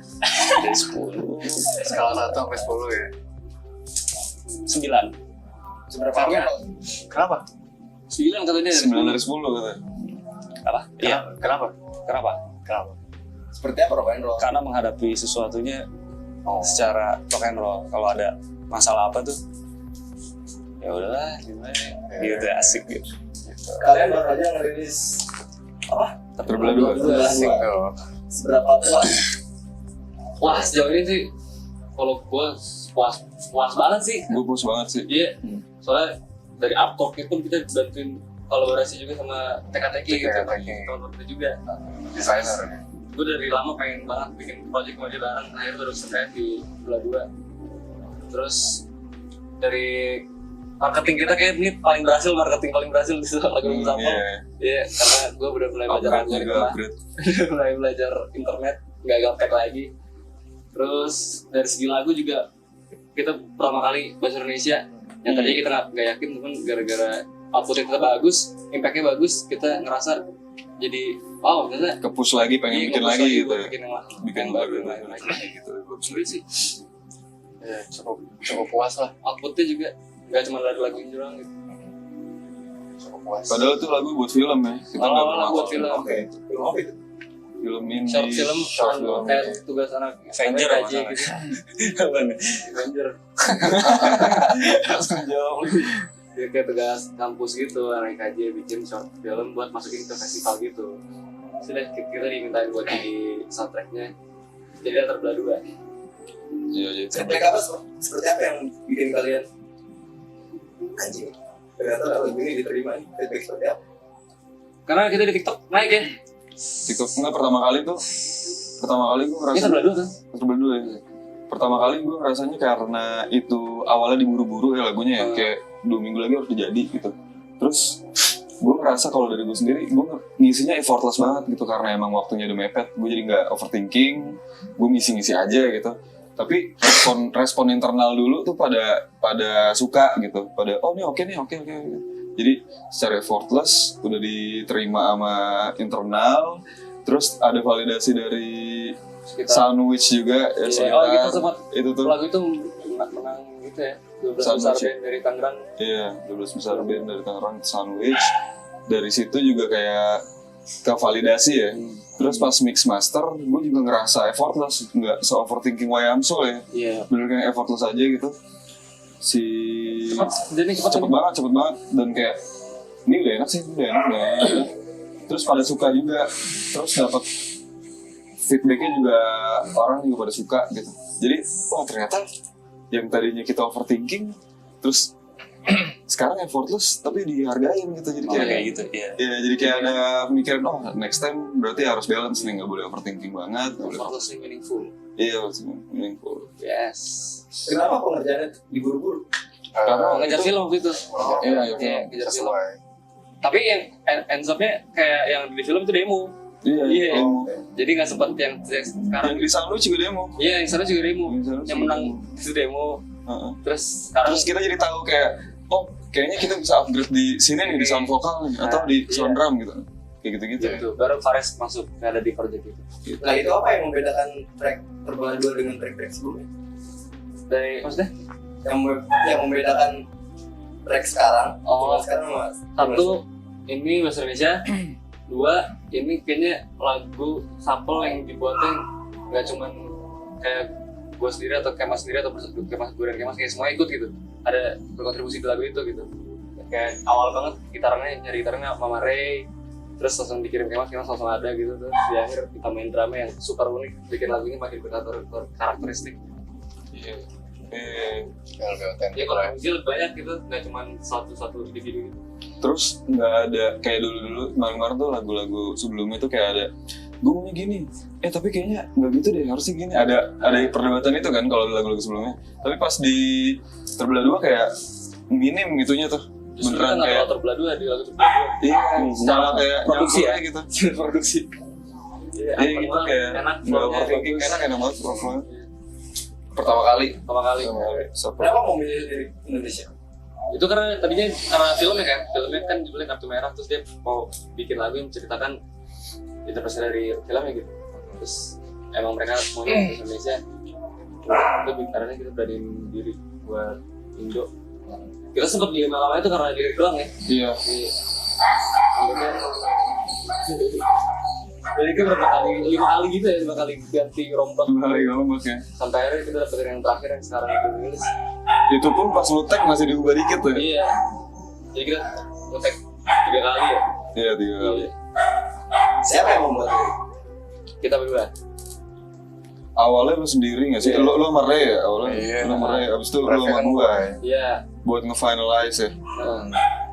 Dari 10 Skala 1 sampai 10 ya. 9. Seberapa rock and roll? Kenapa? 9 katanya. 9 dari 10 katanya. Apa? Iya. Kenapa? Kenapa? Seperti apa rock and roll? Karena menghadapi sesuatunya secara rock and roll. Kalau ada masalah apa tuh, ya udahlah gimana gitu, asik gitu. Kalian baru aja ngerilis apa? Terbelah dua. Single. Seberapa puas? Wah, sejauh ini sih kalau gue puas banget sih. Gue puas banget sih. Iya. Soalnya dari Uptalk itu kita bantuin kolaborasi juga sama TK-TK gitu. TK-TK. Teman-teman kita juga. Desainer. gue dari lama pengen banget bikin project sama dia bareng, akhirnya baru selesai di bulan 2. Terus dari marketing kita kayak ini marketing paling berhasil di lagu Sampel. Iya, karena gue udah mulai belajar algoritma, mulai belajar internet, nggak gaptek lagi. Terus dari segi lagu juga kita pertama kali bahasa Indonesia yang tadinya kita nggak yakin, cuman gara-gara outputnya kita bagus, impactnya bagus, kita ngerasa jadi wow, ternyata Ke-push lagi, pengen bikin lagi gitu ya. bikin baru lagi gitu. Sebenarnya sih Ya, cukup puas lah. outputnya juga nggak cuma dari lagu ini doang gitu. Cukup puas. Padahal itu lagu buat film ya. Kita nggak Awal-awal pernah buat film. Oke. Film apa itu? film ini. Short film kayak tugas anak Avenger KJ apa gitu. Apa nih? Avenger. Jauh. Dia kayak tugas kampus gitu, anak KJ bikin short film buat masukin ke festival gitu. Sudah kita dimintain buat jadi soundtracknya. Jadi ada terbelah 2. Iya, iya. Feedback apa seperti apa yang bikin kalian anjing? Ternyata lagu ini diterima nih. Feedback seperti apa? Karena kita di TikTok naik ya. TikTok nggak pertama kali gue ngerasa Ini terbelah 2 kan? terbelah dua ya. Pertama kali gue ngerasanya karena itu awalnya diburu-buru ya lagunya ya, kayak 2 minggu lagi harus jadi gitu. Terus gue ngerasa kalau dari gue sendiri, gue ngisinya effortless banget gitu karena emang waktunya udah mepet. Gue jadi nggak overthinking, gue ngisi-ngisi aja gitu. Tapi respon internal dulu tuh pada suka gitu, pada oh ini oke. Jadi secara effortless udah diterima sama internal, terus ada validasi dari Sandwich juga ya, Oh kita sempat itu tuh lagu itu menang gitu ya, 12 besar Sandwich. band dari Tangerang. iya 12 besar band dari Tangerang Sandwich. Dari situ juga kayak ke validasi ya. Terus pas mix master gue juga ngerasa effortless, nggak se-overthinking Wayamso ya, Iya. bener kayak effortless aja gitu. Cepet banget dan kayak ini udah enak. Terus pada suka juga, terus dapat feedbacknya juga orang juga pada suka gitu. Jadi oh ternyata yang tadinya kita overthinking terus sekarang effortless tapi dihargain gitu. Jadi kayak gitu ya. ya jadi kayak ada pemikiran oh next time berarti harus balance nih, nggak boleh overthinking banget, nggak boleh Effortlessly meaningful. iya meaningful. Yes. Kenapa pengerjaannya diburu-buru? Karena Ngejar film waktu itu. iya Iya, ngejar film. Sesuai. Tapi yang ends up-nya kayak yang di film itu demo. iya Iya. Jadi nggak sempet yang sekarang. yang di Sandwich juga demo. Iya, yang sana juga demo. Yang sana Yang juga menang demo. itu demo. Heeh. Terus sekarang Terus kita jadi tahu kayak oh kayaknya kita bisa upgrade di sini nih di sound vokal nih, atau di sound drum gitu kayak gitu-gitu. gitu. Baru Fares masuk nggak ada di project itu. Nah itu apa yang membedakan track terbelah 2 dengan track-track sebelumnya? Dari maksudnya? Yang membedakan track sekarang Oh. dengan sekarang mas. Satu, ini bahasa Indonesia. 2, ini kayaknya lagu sample yang dibuatnya nggak cuman kayak gue sendiri atau Kemas sendiri atau Kemas gue dan Kemas kayak semua ikut gitu. Ada berkontribusi di lagu itu gitu. Kayak awal banget nyari gitarnya Mama Ray, terus langsung dikirim Kemas langsung ada gitu. Terus di akhir kita main drama yang super unik, bikin lagu ini makin karakteristik. Iya. Yang lebih Ya otentik kalau lah. muncul banyak gitu, nggak cuman satu individu gitu. Terus nggak ada kayak dulu kemarin tuh lagu-lagu sebelumnya tuh kayak ada gue maunya gini, tapi kayaknya nggak gitu deh, harusnya gini. Ada perdebatan itu kan kalau di lagu-lagu sebelumnya. Tapi pas di terbelah 2 kayak minim gitunya tuh. Justru Beneran kita nggak kayak terlalu terbelah 2 di lagu terbelah 2. iya, Secara malah kayak produksi nyambung ya? aja gitu. Produksi. Iya, Iya gitu kayak enak, nggak flow-nya overthinking, bagus. enak banget flow-nya. Pertama kali. Pertama kali. Support. Kenapa mau milih dari Indonesia? Itu karena tadinya karena filmnya kan judulnya Kartu Merah, terus dia mau bikin lagu yang menceritakan interpretasi dari filmnya gitu. Terus emang mereka semuanya di Indonesia, itu karena kita beraniin diri buat Indo. Kita sempat di lama itu karena diri doang ya. Iya. Jadi kan berapa kali, 5 kali gitu ya, 5 kali ganti rombak. Kembali ngomong ya. Sampai akhirnya kita dapetin yang terakhir yang sekarang itu rilis. Itu pun pas lu tag masih diubah dikit tuh. Iya. Jadi kita nge-tag 3 kali ya. Iya 3 kali. Iya. Siapa yang membuat lirik? Kita berdua. Awalnya lu sendiri nggak sih? Iya. Lu sama Ray ya awalnya? Iya. Lu sama Ray, abis itu lu sama Refnya kan gua gua. Iya. buat nge-finalize ya.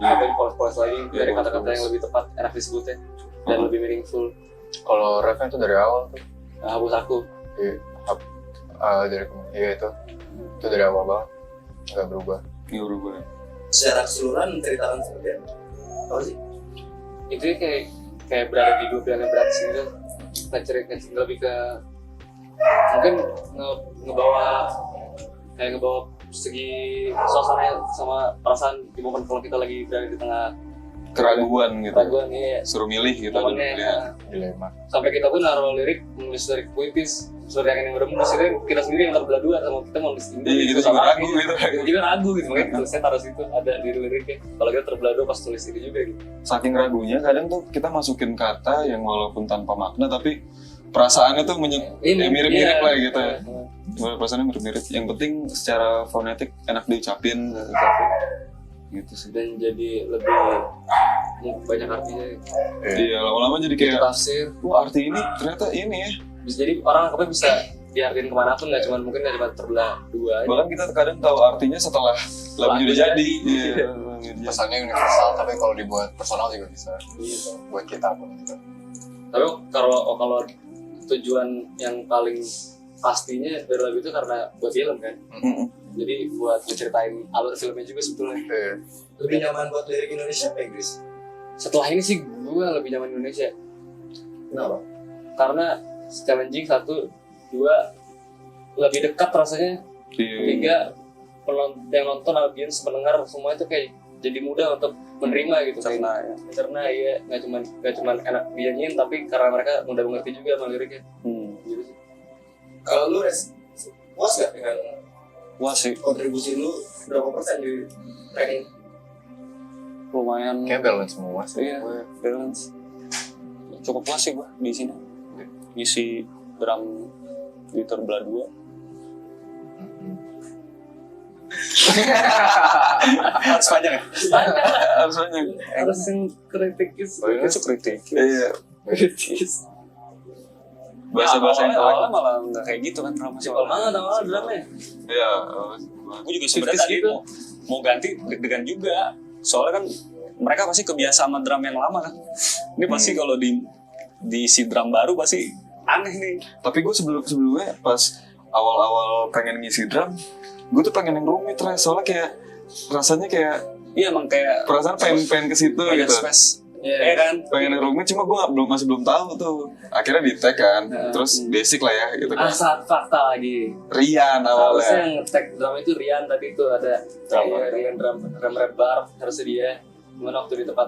Sampai dipoles-poles lagi Iya, dari kata-kata poles-poles. yang lebih tepat, enak disebutnya dan lebih meaningful. Kalau refnya itu dari awal tuh. hapus aku. Iya, dari iya itu dari awal banget, nggak berubah. Nggak berubah. Secara keseluruhan menceritakan seperti apa sih? Itu kayak berada di dua pilihan yang berat sih gitu. Lebih ke mungkin ngebawa segi suasana sama perasaan di momen kalau kita lagi berada di tengah Keraguan gitu. keraguan ya. Suruh milih gitu. Momennya, Dilema. sampai kita pun naruh nulis lirik puitis sesuai yang berembus itu kita sendiri yang terbelah dua sama kita mau nulis ini Iya, kita juga ragu gitu. kita juga ragu gitu makanya tulisnya taruh situ ada di liriknya kalau kita terbelah dua pas tulis ini juga gitu. Saking ragunya kadang tuh kita masukin kata yang walaupun tanpa makna tapi perasaannya tuh mirip-mirip lah gitu ya. Perasaannya mirip-mirip. Yang penting secara fonetik enak diucapin gitu sih. Dan jadi lebih banyak artinya. Iya, lama-lama jadi kayak Tafsir. wah arti ini ternyata ini ya. Bisa jadi orang apa bisa diartiin kemanapun nggak cuma terbelah dua aja. Bahkan kita kadang tahu artinya setelah lagunya udah jadi. Iya. Pesannya universal, tapi kalau dibuat personal juga bisa. Buat kita pun gitu. Tapi kalau tujuan yang paling pastinya dari lagu itu karena buat film kan. Jadi buat menceritain alur filmnya juga sebetulnya. Lebih nyaman buat lirik Indonesia apa Inggris? Setelah ini sih gue lebih nyaman Indonesia. Kenapa? Karena challenging satu, dua lebih dekat rasanya. Tiga yang nonton audiens pendengar semua itu kayak jadi mudah untuk menerima gitu. Karena ya nggak cuma enak dinyanyiin tapi karena mereka mudah mengerti juga sama liriknya. Gitu sih. Kalau lu puas gak dengan Wah sih. kontribusi lu berapa persen di track ini? Lumayan. Kayak balance semua sih. Iya, balance. Cukup puas sih gua di sini. Ngisi drum di terbelah dua. Harus panjang ya? Harus banyak. Harus yang kritikis. Itu kritik. Iya. Kritikis. Bahasa-bahasa yang awalnya malah nggak kayak gitu kan drama sih. Simpel banget awalnya drumnya. Iya. Gue juga sebenarnya tadi gitu. mau ganti deg-degan juga. Soalnya kan mereka pasti kebiasaan sama drum yang lama kan. Ini pasti kalau diisi drum baru pasti aneh nih. Tapi gue sebelumnya pas awal-awal pengen ngisi drum, gue tuh pengen yang rumit lah. Soalnya kayak rasanya kayak Iya emang kayak perasaan pengen ke situ banyak gitu. space. Iya. Iya kan? Pengen yang rumit cuma gue masih belum tahu tuh. Akhirnya di tag kan, terus basic lah ya gitu kan. Saat fakta lagi. Rian Harusnya awalnya. yang nge-tag drum itu Rian tadi itu ada Rian drum rap bar harusnya dia. Cuman waktu di tempat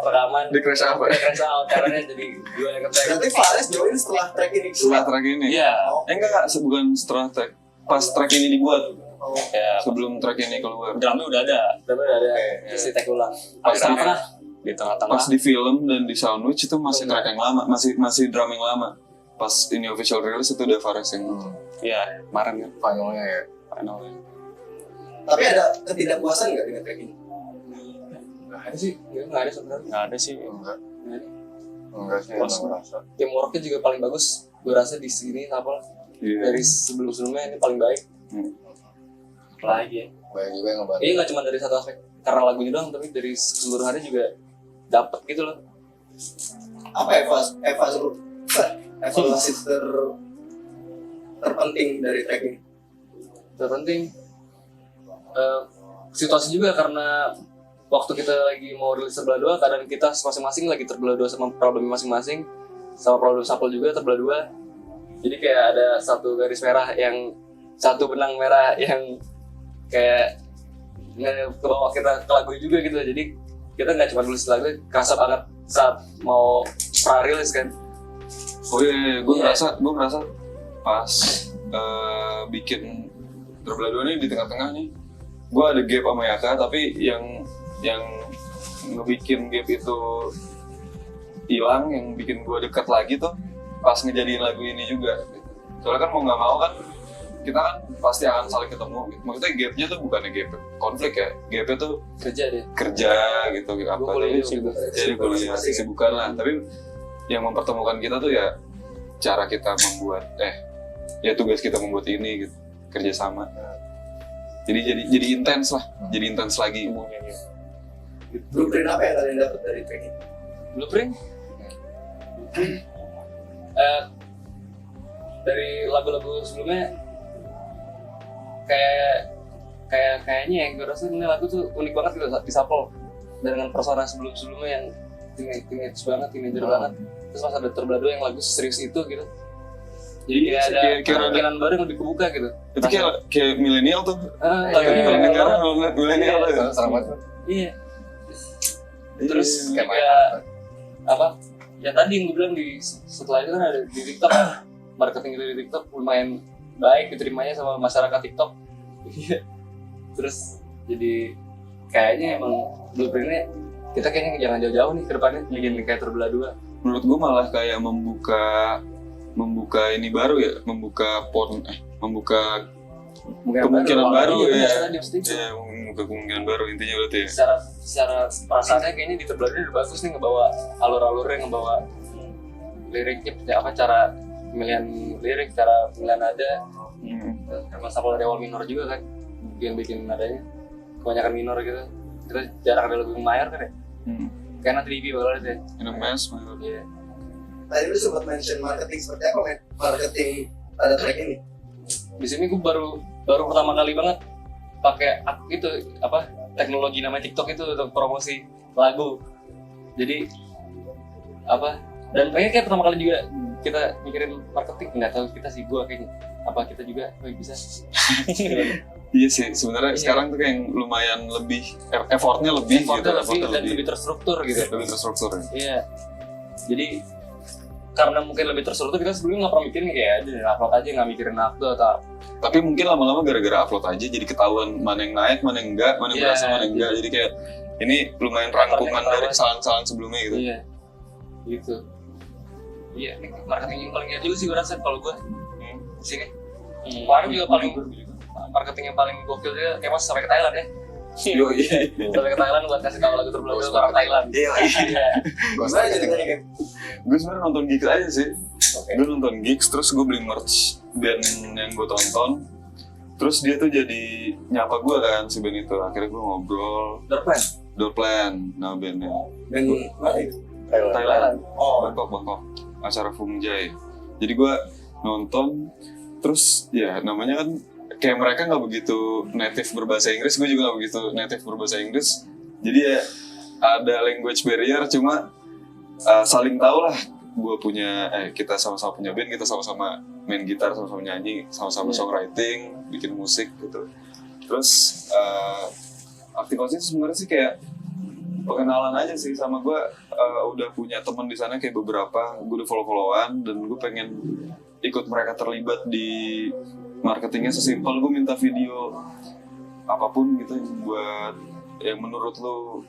rekaman Di crash out. crash out karena jadi gue yang nge-tag. Berarti Fares join setelah track ini Setelah track ini. Iya. Enggak, bukan setelah track. Pas track ini dibuat. Ya, Sebelum track ini keluar. drumnya udah ada Drumnya udah ada terus di-tag ulang. Pas Di tengah-tengah. di tengah-tengah. Pas di film dan di Soundwich itu masih track yang lama, masih drum yang lama. Pas ini official release itu udah Fares yang Iya, kemarin kan Finalnya ya. finalnya. Tapi ada ketidakpuasan nggak dengan track ini? Nggak ada sih, nggak ada sebenarnya. Nggak ada sih. Enggak sih, Puas. emang ngerasa. Teamworknya juga paling bagus. Gue rasa di sini apa Iya. dari sebelum-sebelumnya ini paling baik. Lagi ya. Banyak juga yang ngebantu. Ini nggak cuma dari satu aspek karena lagunya doang, tapi dari keseluruhannya juga dapet gitu loh. Apa evaluasi terpenting dari track ini? Terpenting situasi juga karena waktu kita lagi mau rilis terbelah dua, keadaan kita masing-masing lagi terbelah dua sama problem masing-masing, sama problem Sapol juga terbelah dua. Jadi kayak ada satu garis merah satu benang merah yang kayak ke bawah kita ke lagu juga gitu. Jadi kita nggak cuma nulis lagu, kerasa banget saat mau pra-rilis kan. Oh iya, gue ngerasa pas bikin terbelah dua nih di tengah-tengah nih, gue ada gap sama Yaka, tapi yang ngebikin gap itu hilang, yang bikin gue dekat lagi tuh pas ngejadiin lagu ini juga. Soalnya kan mau nggak mau kan kita kan pasti akan saling ketemu. Maksudnya gapnya tuh bukannya gap konflik ya, gapnya tuh Kerja deh. kerja gitu apa Gua kuliah tapi juga. jadi kuliah kesibukan lah, tapi yang mempertemukan kita tuh ya cara kita membuat ya tugas kita membuat ini gitu, kerjasama. Jadi intens lah, jadi intens lagi. Blueprint apa yang kalian dapat dari track ini? Blueprint Dari lagu-lagu sebelumnya kayaknya yang gue rasa ini lagu tuh unik banget gitu di Sapol dengan persona sebelumnya yang teenage banget, teenager banget. Terus pas ada Terbelah Dua yang lagu serius itu gitu. Jadi kayak ada kemungkinan baru yang lebih kebuka gitu. Itu kayak milenial tuh. Lagunya milenial banget. Milenial tuh. Serem banget. Iya. Terus Kayak juga apa? Ya tadi yang gue bilang setelah itu kan ada di TikTok, marketing itu di TikTok lumayan baik diterimanya sama masyarakat TikTok. Terus jadi kayaknya emang blueprintnya kita kayaknya jangan jauh-jauh nih ke depannya bikin kayak Terbelah Dua. Menurut gue malah kayak membuka ini baru ya, membuka kemungkinan baru ya. Ya, membuka kemungkinan baru intinya berarti ya. Secara perasaannya kayaknya di Terbelah Dua udah bagus nih ngebawa alur-alurnya, ngebawa liriknya, cara pemilihan lirik, cara pemilihan nada. Sama Sapol Rewol minor juga kan, bikin nadanya kebanyakan minor gitu. Kita jarang ada lagu mayor kan ya. Kayak nanti di EP bakal ada ya. NMS, Iya. Tadi lu sempat mention marketing seperti apa, men? Marketing pada track ini? Di sini gue baru pertama kali banget pakai itu apa teknologi namanya TikTok itu untuk promosi lagu. Jadi apa? Dan kayak pertama kali juga kita mikirin marketing, nggak tahu kita sih, gue kayaknya apa kita juga bisa. Iya sih, sebenarnya sekarang tuh kayak lumayan lebih effortnya lebih dan lebih terstruktur gitu. Lebih terstruktur ya. Iya. Jadi karena mungkin lebih terstruktur, kita sebelumnya nggak pernah mikirin kayak upload aja, nggak mikirin waktu atau. Tapi mungkin lama-lama gara-gara upload aja jadi ketahuan mana yang naik, mana yang enggak, mana yang berhasil, mana yang enggak. Jadi kayak ini lumayan rangkuman dari kesalahan-kesalahan sebelumnya gitu. Iya. Gitu. Iya, ini marketing yang paling juga sih gue rasa kalau gue di sini. Kemarin juga marketing yang paling gokil juga kayak masih sampai ke Thailand ya. Sampai ke Thailand buat kasih tahu lagu Terbelah Dua ke orang Thailand. Iya. Gimana ceritanya, Gem? Gue sebenarnya nonton gigs aja sih. Gue nonton gigs, terus gue beli merch band yang gue tonton. Terus dia tuh jadi nyapa gue kan, si band itu. Akhirnya gue ngobrol. Doorplan, nama bandnya. Dan mana itu? Thailand. Oh, Bangkok. Acara Fungjai. Jadi gue nonton, terus ya namanya kan kayak mereka nggak begitu native berbahasa Inggris, gue juga nggak begitu native berbahasa Inggris. Jadi ya ada language barrier, cuma saling tahu lah. Gue punya, kita sama-sama punya band, kita sama-sama main gitar, sama-sama nyanyi, sama-sama songwriting, bikin musik gitu. Terus aktivitasnya sebenarnya sih kayak perkenalan aja sih sama gue. Udah punya teman di sana kayak beberapa, gue udah follow-followan dan gue pengen ikut mereka terlibat di marketingnya. Sesimpel gue minta video apapun gitu buat yang menurut lo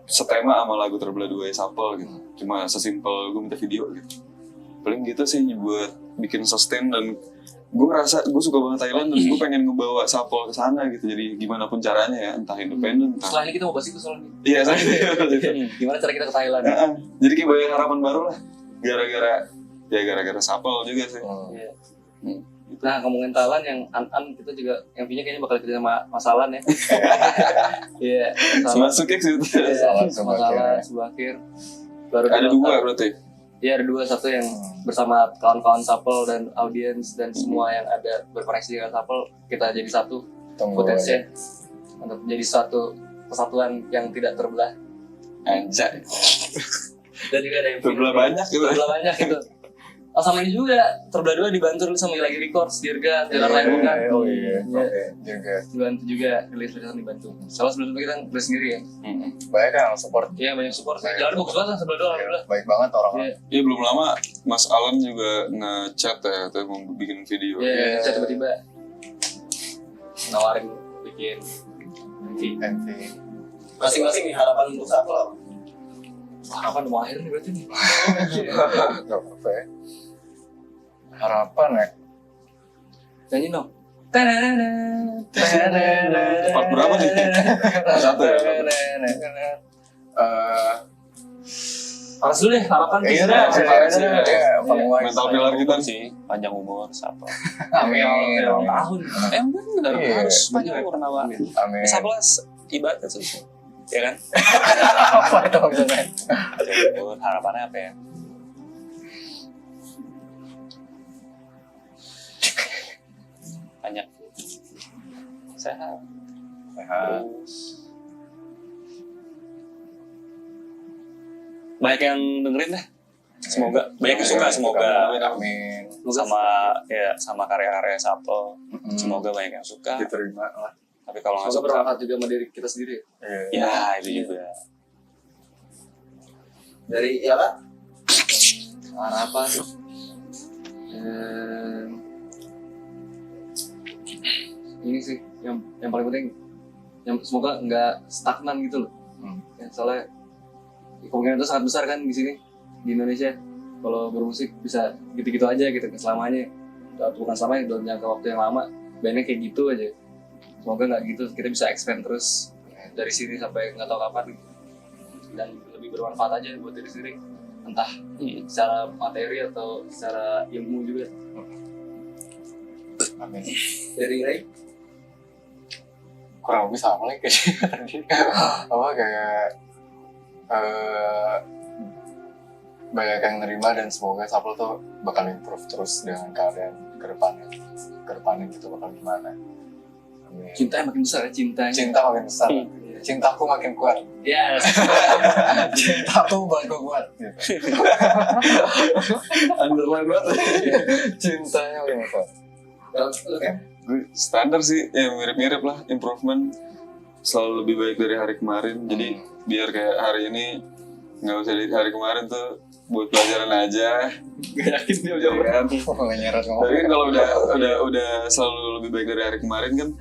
setema sama lagu Terbelah Dua Sapol gitu. Cuma sesimpel gue minta video gitu. Paling gitu sih buat bikin sustain. Dan gue ngerasa gue suka banget Thailand dan gue pengen ngebawa Sapol ke sana gitu. Jadi gimana pun caranya ya, entah independen, entah. Setelah ini kita mau bahas itu soalnya. Iya, saya. Gimana cara kita ke Thailand? Jadi kayak banyak harapan baru lah. Gara-gara Sapol juga sih. Iya. Nah, ngomongin Thailand yang kita juga yang punya kayaknya bakal kerja sama Masalan ya. Iya. Sama Sukek sih itu. Masalah Subakir. Baru Ada dua berarti. Iya, ada dua. Satu yang bersama kawan-kawan Sapol dan audiens dan semua yang ada berkoneksi dengan Sapol, kita jadi satu potensinya untuk menjadi suatu kesatuan yang tidak terbelah. Anjay. Dan juga ada yang Terbelah banyak gitu. Terbelah banyak gitu. Oh, sama ini juga Terbelah Dua dibantu dulu sama Ilagi Records, Dirga, Jalan Lain Bukan. Oh iya, oke, juga. Dibantu juga, rilis-rilisan dibantu. Soalnya sebelum itu kita rilis sendiri ya. Banyak yang support. Iya, banyak support. Jalan bagus banget Terbelah Dua, alhamdulillah. Baik banget orang-orang. Iya, belum lama Mas Alan juga nge-chat ya, tuh mau bikin video. Iya, saya tiba-tiba nawarin bikin MV. masing-masing nih harapan untuk Sapol apa? harapan mau akhir nih berarti nih. Gak apa-apa ya. Harapan ya. Nyanyi dong. Part berapa nih? Satu ya? Paras dulu deh, harapan Iya kita. deh, paling wise. Mental pilar kita sih panjang umur siapa Amin. Tahun. bener Iya. harus panjang umur nawa Amin. 11 ibadah sih ya kan Apa itu maksudnya? panjang umur harapannya apa ya banyak sehat. Sehat. Terus banyak yang dengerin deh. Semoga banyak yang suka, semoga Amin. sama karya-karya Sapel. Semoga banyak yang suka. Diterima lah. Tapi kalau nggak Semoga suka, bermanfaat juga sama diri kita sendiri. ya itu juga. Dari ya Kak? Harapan. Ini sih yang paling penting, yang semoga nggak stagnan gitu loh. Ya, soalnya kemungkinan itu sangat besar kan di sini di Indonesia. Kalau bermusik bisa gitu-gitu aja gitu selamanya. Bukan selamanya, dalam jangka waktu yang lama bandnya kayak gitu aja. Semoga nggak gitu, kita bisa expand terus dari sini sampai nggak tahu kapan dan lebih bermanfaat aja buat diri sendiri, entah secara materi atau secara ilmu juga. Amin. Dari Ray? Kurang lebih sama lagi kayak apa kayak banyak yang nerima dan semoga Sapel tuh bakal improve terus dengan keadaan kedepannya gitu bakal gimana. Amin. Cinta makin besar ya, cintanya. Cinta makin besar. Cintaku makin kuat. Yes. Cintaku bakal kuat. Gitu. Underline banget. Cintanya makin kuat. Kalau lu kan? Gue standar sih, ya mirip-mirip lah, improvement selalu lebih baik dari hari kemarin. Jadi biar kayak hari ini nggak usah dari hari kemarin tuh buat pelajaran aja. Gak yakin dia Ya kan? Nggak nyeret ngomong. Tapi kan kalau udah selalu lebih baik dari hari kemarin kan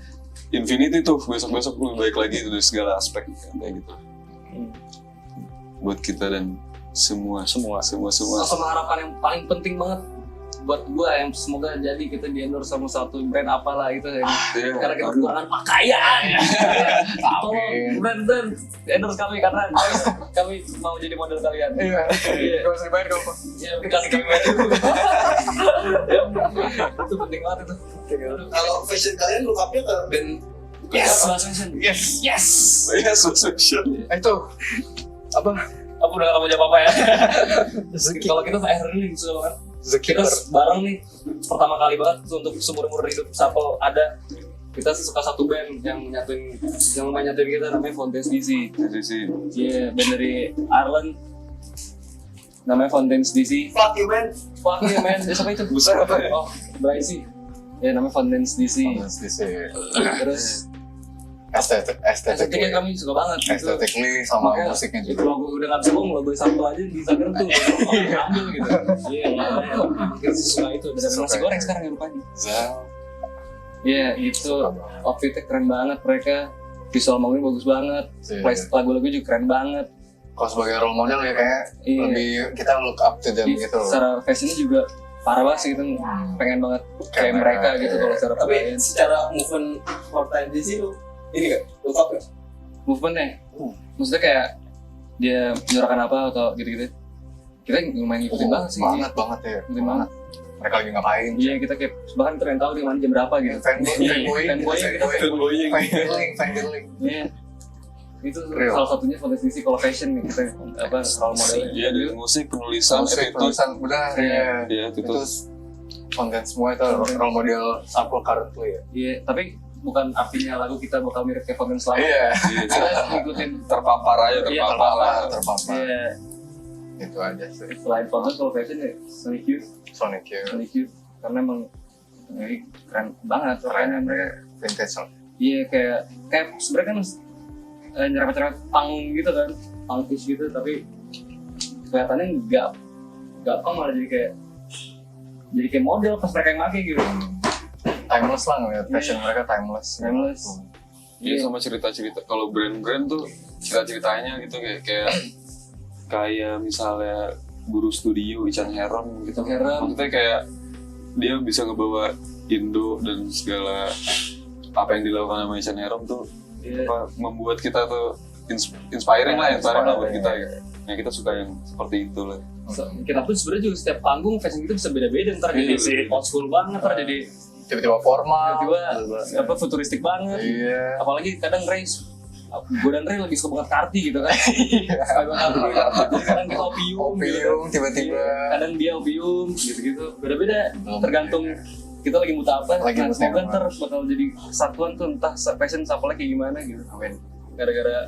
infinity tuh, besok lebih baik lagi dari segala aspek kayak gitu. Buat kita dan semua. Sama harapan yang paling penting banget buat gua yang semoga jadi kita di endorse sama satu brand apalah gitu ya. Iya, Karena kita aduh. kekurangan pakaian. Tolong brand endorse kami karena kami mau jadi model kalian. Iya. Gak usah dibayar kalau Ya, kasih kami baju. Itu penting banget itu. Kalau fashion kalian lengkapnya ke band Yes, Mas Fashion. Yes. Yes. Yes, subscription. Itu Aku udah gak mau jawab apa ya. Kalau kita earning so kan. Kita bareng nih pertama kali banget untuk seumur-umur hidup Sapel ada, kita suka satu band yang nyatuin kita namanya Fountains DC. Jadi sih Iya, band dari Ireland namanya Fountains DC. Fuck you man. Fuck yeah man, siapa itu? besar apa ya? Oh, Bryce. Ya namanya Fountains DC. Terus estetiknya estetiknya kami suka banget gitu. estetically sama Makanya musiknya itu juga. logo udah nggak bisa ngomong, logo Sapel aja di Instagram tuh ambil gitu. Iya, kita suka itu. Dan ada nasi goreng sekarang yang rupanya. Iya, itu outfitnya keren banget mereka. Visual manggung bagus banget. Playlist lagu-lagu juga keren banget. Kalau sebagai role model ya kayak Iya. lebih kita look up to them Iya, gitu loh. secara fashionnya juga parah banget sih, kita pengen banget kayak mereka gitu kalau secara Tapi pakaian. secara movement Fortnite di sini lu ini gak? Lengkap gak? Movementnya, maksudnya kayak dia menyuarakan apa atau gitu-gitu. Kita lumayan ngikutin banget sih. Banget ya. Ngikutin banget. Mereka lagi ngapain? Iya, kita kayak bahkan keren tahu di mana jam berapa gitu. Fanboying. Iya. Itu Real. salah satunya Fountains DC kalau fashion nih kita role modelnya. Iya, dari musik, penulisan, attitude. Tulisan udah ya. Iya, Itu attitude. konten semua itu role model Sapel currently ya. Iya, tapi bukan artinya lagu kita bakal mirip kayak Fountains selama. Iya. Iya, Kita ngikutin. terpapar aja, Iya, terpapar lah. Terpapar. Iya. Itu aja sih. Selain Fountains kalau fashion ya Sonic Youth. Sonic Youth. Karena emang ini keren banget pakaiannya mereka. Vintage lah. Iya, kayak sebenarnya kan nyerempet-nyerempet punk gitu kan, punkish gitu, tapi kelihatannya nggak punk, malah jadi kayak model pas mereka yang pakai gitu. Timeless lah ngeliat fashion mereka timeless. Iya, sama cerita-cerita. Kalau brand-brand tuh cerita-ceritanya gitu kayak misalnya Guru Studio, Ican Heron gitu. Ican Heron. Maksudnya kayak dia bisa ngebawa Indo dan segala apa yang dilakukan sama Ican Heron tuh apa, membuat kita tuh inspiring lah buat kita gitu. Ya kita suka yang seperti itu lah. Kita pun sebenarnya juga setiap panggung fashion kita bisa beda-beda, ntar Iya, jadi old school banget, ntar jadi Tiba-tiba formal. tiba-tiba futuristik banget. Iya. Apalagi kadang Ray, gue dan Ray lagi suka banget karti gitu kan. Suka banget karti. Kadang kita opium gitu kan. Tiba-tiba. Kadang dia opium gitu-gitu. Beda-beda tergantung kita lagi muta apa, Lagi nah, muta semoga apa. ntar bakal jadi kesatuan tuh, entah fashion Sapel kayak gimana gitu. Amin. Gara-gara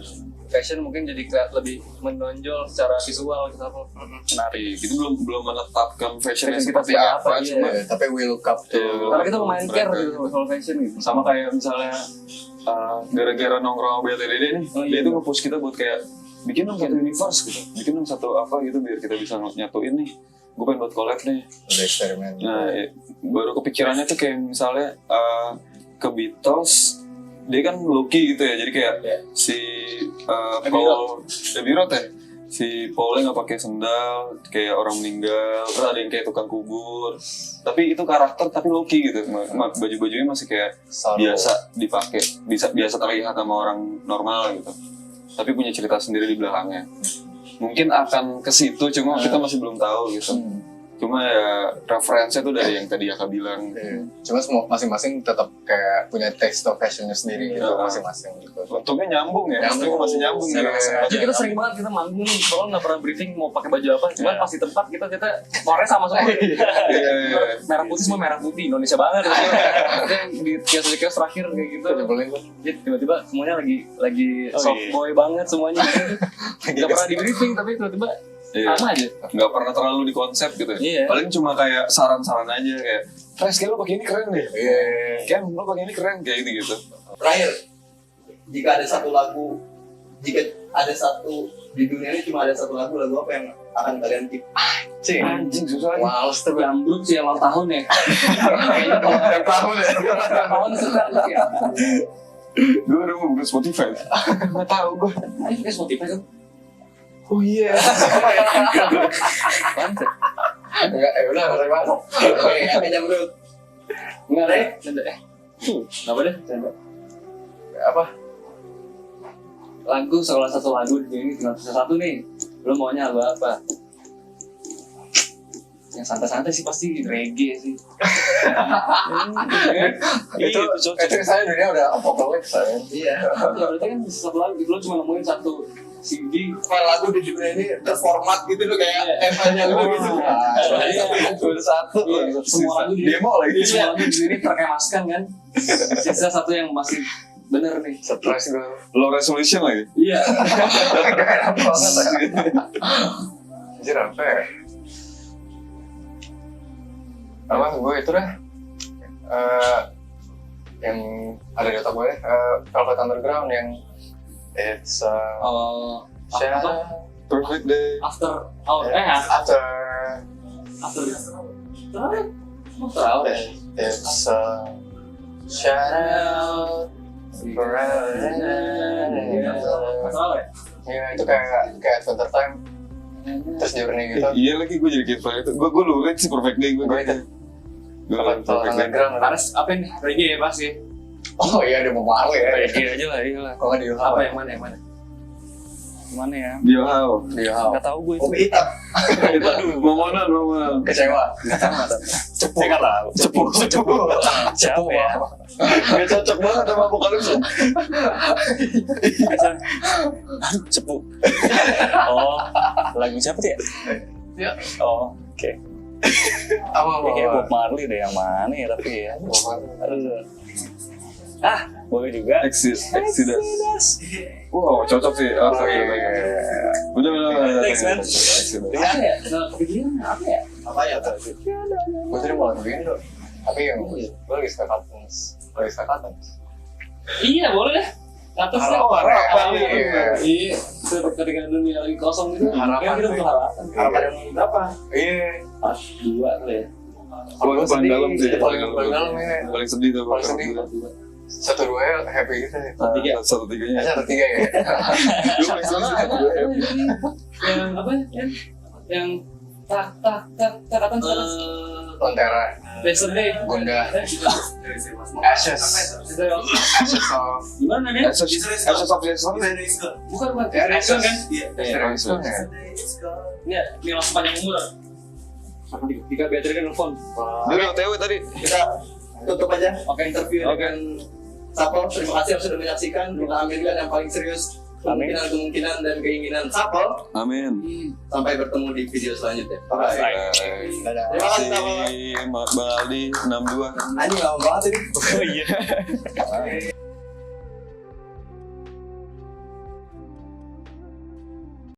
fashion mungkin jadi lebih menonjol secara visual gitu Sapel. Menarik. Itu belum menetapkan fashionnya Fashion kita seperti sebagai apa, apa, cuma iya. Tapi we look up to Karena kita lumayan care mereka gitu soal fashion gitu. sama kayak misalnya gara-gara nongkrong sama BTDD nih, Oh, iya. dia itu nge-push kita buat kayak bikin dong satu universe gitu, bikin dong satu apa gitu biar kita bisa nyatuin nih. Gue pengen buat collab nih. udah eksperimen. Nah, baru kepikirannya tuh kayak misalnya ke Beatles, dia kan Loki gitu ya, jadi kayak si Paul Abbey Road ya, si Paulnya nggak pakai sendal, kayak orang meninggal, terus ada yang kayak tukang kubur, tapi itu karakter tapi Loki gitu, baju-bajunya masih kayak Sorrow. biasa dipakai, biasa terlihat sama orang normal gitu, tapi punya cerita sendiri di belakangnya. Mungkin akan ke situ, cuma kita masih belum tahu gitu. Cuma ya referensinya tuh dari yang tadi Aka bilang. Iya. Cuma semua masing-masing tetap kayak punya taste of fashionnya sendiri gitu Iya. masing-masing gitu. Untungnya nyambung ya, Nyambung. untungnya masih nyambung ya. Iya. Jadi kita sering banget kita manggung nih, soalnya nggak pernah briefing mau pakai baju apa, cuman pas di tempat kita warnanya sama semua. Iya. Merah putih semua merah putih, Indonesia banget. Itu yang di kios terakhir kayak gitu. Nyebelin tuh. Jadi tiba-tiba semuanya lagi Oh, soft iya. boy banget semuanya. Nggak pernah di briefing tapi tiba-tiba Iya. sama aja. Nggak pernah terlalu di konsep gitu. Iya. Paling cuma kayak saran-saran aja kayak, Fres, kayak lo pakai ini keren deh. Iya. Kayak lo pakai ini keren kayak gitu. Terakhir, jika ada satu di dunia ini cuma ada satu lagu apa yang akan kalian keep? Cing. Anjing susah aja. Males tuh. Jambrut sih yang ulang tahun ya. Kayaknya kalau ada Tahun ya. ulang tahun suka ya. Gue udah mau buka Spotify. Nggak tahu gue. Ayo kayak Spotify kan. Oh iya. Pantes. Enggak, udah mulai masuk. Oke, yang Jamrut. Enggak deh. Canda Kenapa deh? Canda. Apa? Lagu salah satu lagu di sini tinggal satu nih. Lo maunya lagu apa? Yang santai-santai sih pasti reggae sih. Itu saya dunia udah apokalips saya. Iya. Ya berarti kan satu lagu lo cuma nemuin satu CD. Kalau lagu di dunia ini terformat gitu loh kayak Iya. temanya lu gitu. Cuma satu. Semua lagu di Demo lagi. semua lagu di sini terkemaskan kan. Sisa satu yang masih bener nih. Stres gue. Low resolution lagi. Iya. Anjir apa ya? Apa gue itu dah yang ada di otak gue Velvet Underground yang it's Apa? Perfect day. After after it's shout out forever. Ya itu kayak Adventure Time terus journey gitu. Iya lagi gue jadi kayak itu. Gue lupa sih Perfect day gue. Gue itu Gue Velvet Perfect day. Underground. Panas apa nih? Reggae ya pasti. Oh iya dia mau malu ya. Reggae aja lah, iya lah. Kok nggak di Apa yang mana? Mana ya? Dia how? Dia Nggak tahu gue. Kopi hitam. Momonan. kecewa. Saya nggak tahu. Cepu. Siapa ya? Gak cocok banget sama apokalips. Cepu. Oh, lagu siapa tuh ya? Ya. Oh, oke. Apa Kayak Bob Marley deh yang mana ya tapi ya. Aduh. Boleh juga. Exodus. Wow, cocok sih. Oh iya. Udah. Thanks, man. Exodus. Apa ya? Nggak kepikiran apa ya? Apa ya? Gue tadi mau lagu Indo. Tapi yang gue lagi suka Katens. Iya boleh deh. Atas Harapan. Iya. Ketika dunia lagi kosong gitu. Harapan. Ya kita butuh harapan. Harapan yang berapa? Iya. Pas 2 kali ya. Paling sedih. dalam sih. Itu paling dalam ya. Paling sedih tuh. Paling sedih. 1-2 ya happy gitu ya. 1-3-nya. 1-3 ya. Gue paling sedih sih 1-2. Yang apa ya? Yang tak apa sekarang? Lentera. Yesterday. Gunda. Ashes. of Gimana nih? Ashes of Yesterday. Bukan Ashes. kan? Yesterday. Ini langsung panjang umur. Jika Beatrice kan nelfon. Dia udah OTW tadi. Kita tutup aja Oke. interview dengan Sapel. Terima kasih yang sudah menyaksikan. Kita ambil yang paling serius kemungkinan dan keinginan Sapel. Amin. Sampai bertemu di video selanjutnya. Bye. Terima kasih Sapel. Bang Aldi 62. Anjing lama banget ini. Oh iya.